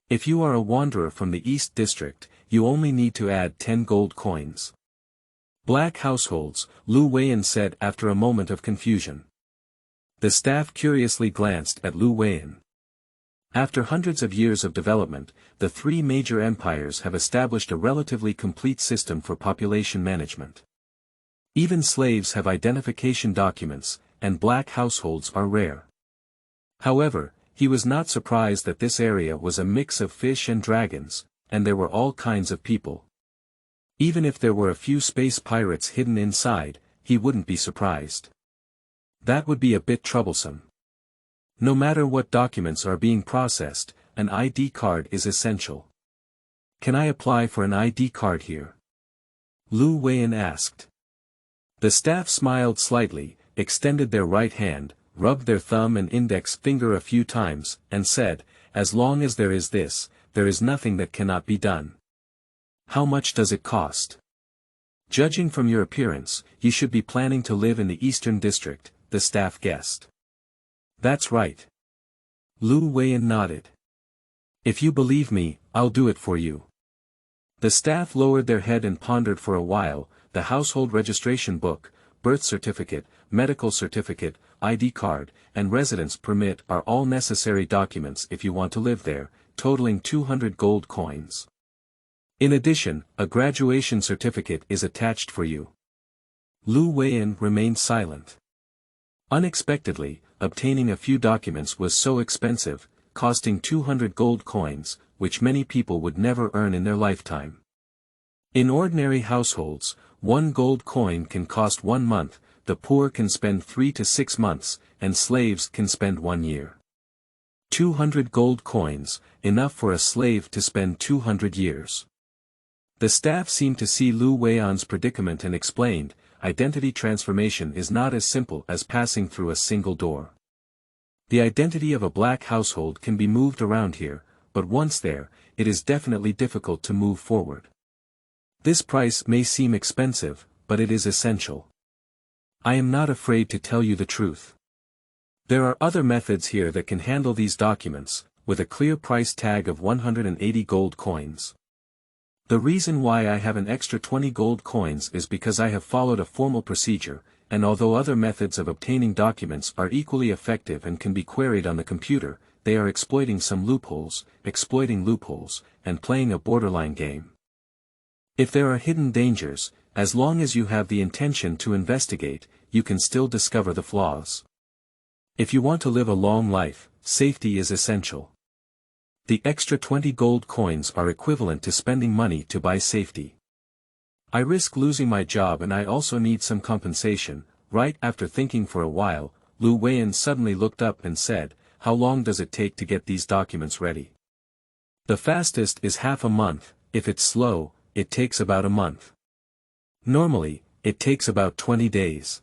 If you are a wanderer from the East District, you only need to add 10 gold coins. Black households, Liu Weian said after a moment of confusion. The staff curiously glanced at Liu Weian. After hundreds of years of development, the 3 major empires have established a relatively complete system for population management. Even slaves have identification documents, and black households are rare. However, he was not surprised that this area was a mix of fish and dragons, and there were all kinds of people. Even if there were a few space pirates hidden inside, he wouldn't be surprised. That would be a bit troublesome. No matter what documents are being processed, an ID card is essential. Can I apply for an ID card here? Liu Weian asked. The staff smiled slightly, extended their right hand, rubbed their thumb and index finger a few times, and said, as long as there is this, there is nothing that cannot be done. How much does it cost? Judging from your appearance, you should be planning to live in the Eastern District, the staff guessed. That's right. Liu Weian nodded. If you believe me, I'll do it for you. The staff lowered their head and pondered for a while. The household registration book, birth certificate, medical certificate, ID card, and residence permit are all necessary documents if you want to live there, totaling 200 gold coins. In addition, a graduation certificate is attached for you. Liu Weian remained silent. Unexpectedly, obtaining a few documents was so expensive, costing 200 gold coins, which many people would never earn in their lifetime. In ordinary households, 1 gold coin can cost 1 month, the poor can spend 3 to 6 months, and slaves can spend 1 year. 200 gold coins, enough for a slave to spend 200 years. The staff seemed to see Liu Weian's predicament and explained, identity transformation is not as simple as passing through a single door. The identity of a black household can be moved around here, but once there, it is definitely difficult to move forward. This price may seem expensive, but it is essential. I am not afraid to tell you the truth. There are other methods here that can handle these documents, with a clear price tag of 180 gold coins. The reason why I have an extra 20 gold coins is because I have followed a formal procedure, and although other methods of obtaining documents are equally effective and can be queried on the computer, they are exploiting loopholes, and playing a borderline game. If there are hidden dangers, as long as you have the intention to investigate, you can still discover the flaws. If you want to live a long life, safety is essential. The extra 20 gold coins are equivalent to spending money to buy safety. I risk losing my job and I also need some compensation. Right after thinking for a while, Liu Weian suddenly looked up and said, how long does it take to get these documents ready? The fastest is half a month, if it's slow, it takes about a month. Normally, it takes about 20 days.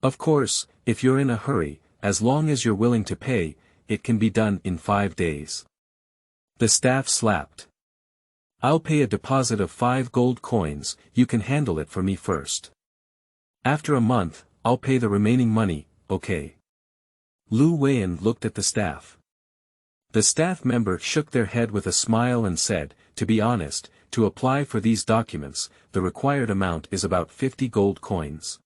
Of course, if you're in a hurry, as long as you're willing to pay, it can be done in 5 days. The staff slapped. I'll pay a deposit of 5 gold coins, you can handle it for me first. After a month, I'll pay the remaining money, okay? Liu Weian looked at the staff. The staff member shook their head with a smile and said, to be honest, to apply for these documents, the required amount is about 50 gold coins.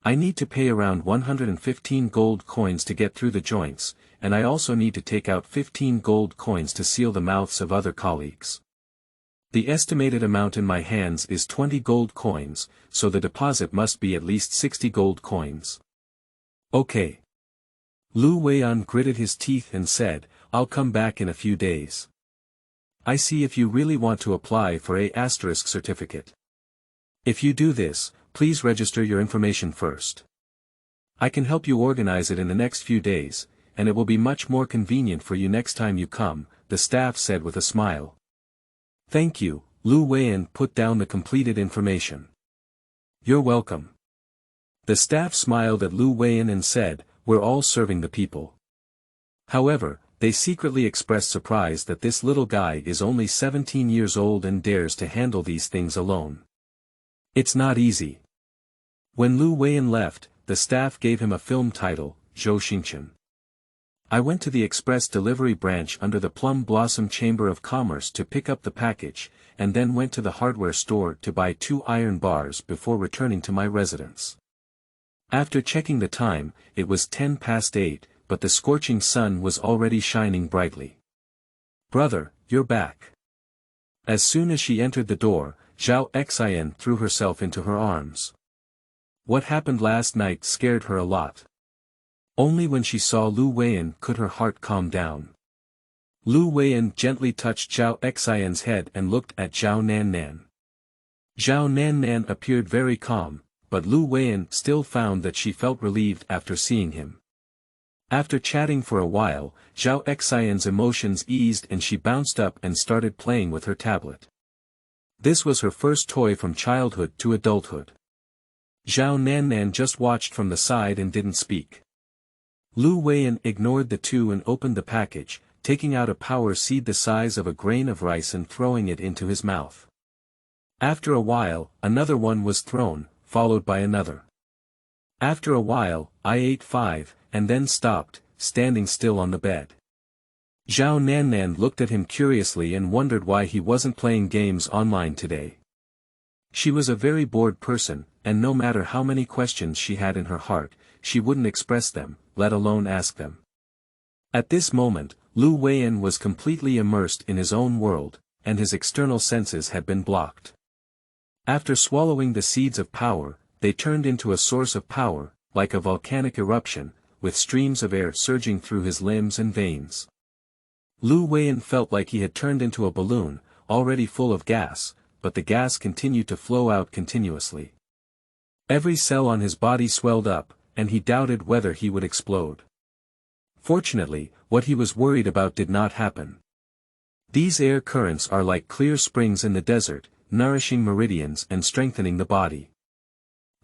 I need to pay around 115 gold coins to get through the joints, and I also need to take out 15 gold coins to seal the mouths of other colleagues. The estimated amount in my hands is 20 gold coins, so the deposit must be at least 60 gold coins. Okay. Liu Weian gritted his teeth and said, I'll come back in a few days. I see if you really want to apply for a ** certificate. If you do this, please register your information first. I can help you organize it in the next few days, and it will be much more convenient for you next time you come, the staff said with a smile. Thank you, Liu Weian put down the completed information. You're welcome. The staff smiled at Liu Weian and said, we're all serving the people. However, they secretly expressed surprise that this little guy is only 17 years old and dares to handle these things alone. It's not easy. When Liu Weian left, the staff gave him a film title, Zhou Xingchen. I went to the express delivery branch under the Plum Blossom Chamber of Commerce to pick up the package, and then went to the hardware store to buy 2 iron bars before returning to my residence. After checking the time, it was 8:10, but the scorching sun was already shining brightly. Brother, you're back. As soon as she entered the door, Zhao Xian threw herself into her arms. What happened last night scared her a lot. Only when she saw Liu Weian could her heart calm down. Liu Weian gently touched Zhao Xian's head and looked at Zhao Nannan. Zhao Nannan appeared very calm, but Liu Weian still found that she felt relieved after seeing him. After chatting for a while, Zhao Xian's emotions eased and she bounced up and started playing with her tablet. This was her first toy from childhood to adulthood. Zhao Nannan just watched from the side and didn't speak. Liu Weian ignored the two and opened the package, taking out a power seed the size of a grain of rice and throwing it into his mouth. After a while, another one was thrown, followed by another. After a while, I ate 5, and then stopped, standing still on the bed. Zhao Nannan looked at him curiously and wondered why he wasn't playing games online today. She was a very bored person, and no matter how many questions she had in her heart, she wouldn't express them, let alone ask them. At this moment, Liu Weian was completely immersed in his own world, and his external senses had been blocked. After swallowing the seeds of power, they turned into a source of power, like a volcanic eruption, with streams of air surging through his limbs and veins. Liu Weian felt like he had turned into a balloon, already full of gas, but the gas continued to flow out continuously. Every cell on his body swelled up, and he doubted whether he would explode. Fortunately, what he was worried about did not happen. These air currents are like clear springs in the desert, nourishing meridians and strengthening the body.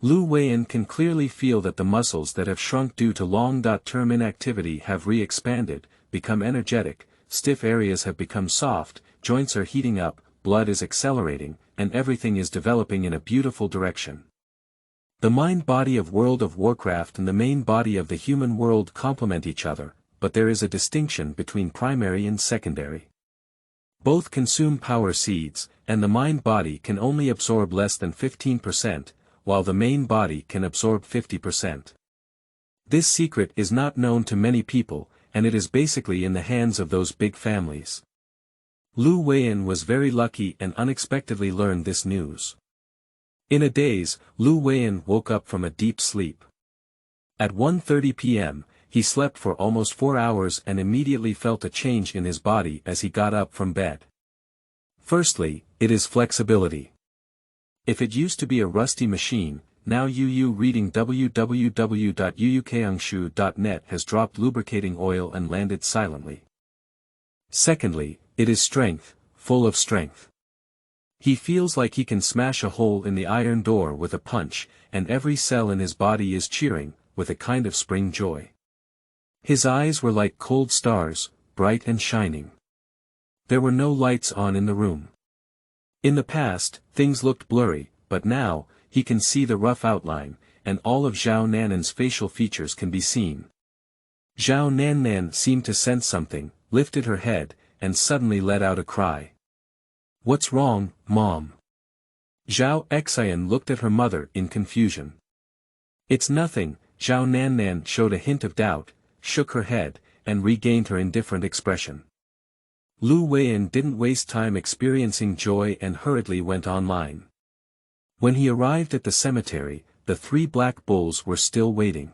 Liu Weian can clearly feel that the muscles that have shrunk due to long-term inactivity have re-expanded, become energetic, stiff areas have become soft, joints are heating up, blood is accelerating, and everything is developing in a beautiful direction. The mind body of World of Warcraft and the main body of the human world complement each other, but there is a distinction between primary and secondary. Both consume power seeds, and the mind body can only absorb less than 15%, while the main body can absorb 50%. This secret is not known to many people, and it is basically in the hands of those big families. Liu Weian was very lucky and unexpectedly learned this news. In a daze, Liu Weian woke up from a deep sleep. At 1:30 p.m., he slept for almost 4 hours and immediately felt a change in his body as he got up from bed. Firstly, it is flexibility. If it used to be a rusty machine, now Yu reading www.yuukangshu.net has dropped lubricating oil and landed silently. Secondly, it is strength, full of strength. He feels like he can smash a hole in the iron door with a punch, and every cell in his body is cheering, with a kind of spring joy. His eyes were like cold stars, bright and shining. There were no lights on in the room. In the past, things looked blurry, but now, he can see the rough outline, and all of Zhao Nannan's facial features can be seen. Zhao Nannan seemed to sense something, lifted her head, and suddenly let out a cry. What's wrong, Mom? Zhao Xian looked at her mother in confusion. It's nothing. Zhao Nannan showed a hint of doubt, shook her head, and regained her indifferent expression. Liu Weian didn't waste time experiencing joy and hurriedly went online. When he arrived at the cemetery, the 3 black bulls were still waiting.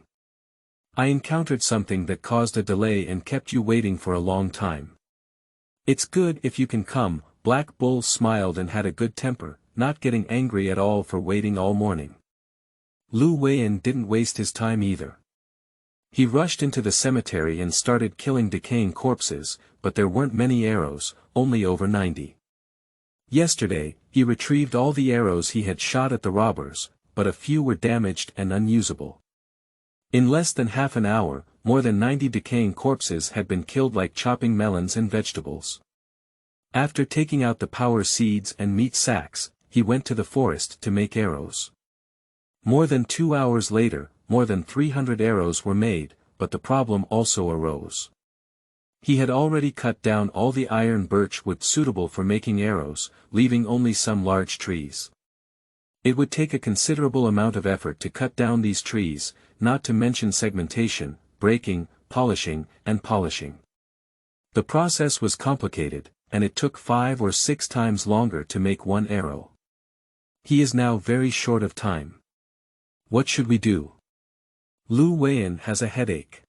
I encountered something that caused a delay and kept you waiting for a long time. It's good if you can come. Black Bull smiled and had a good temper, not getting angry at all for waiting all morning. Liu Weian didn't waste his time either. He rushed into the cemetery and started killing decaying corpses, but there weren't many arrows, only over 90. Yesterday, he retrieved all the arrows he had shot at the robbers, but a few were damaged and unusable. In less than half an hour, more than 90 decaying corpses had been killed like chopping melons and vegetables. After taking out the power seeds and meat sacks, he went to the forest to make arrows. More than 2 hours later, more than 300 arrows were made, but the problem also arose. He had already cut down all the iron birch wood suitable for making arrows, leaving only some large trees. It would take a considerable amount of effort to cut down these trees, not to mention segmentation, breaking, polishing, and polishing. The process was complicated, and it took 5 or 6 times longer to make one arrow. He is now very short of time. What should we do? Liu Weian has a headache.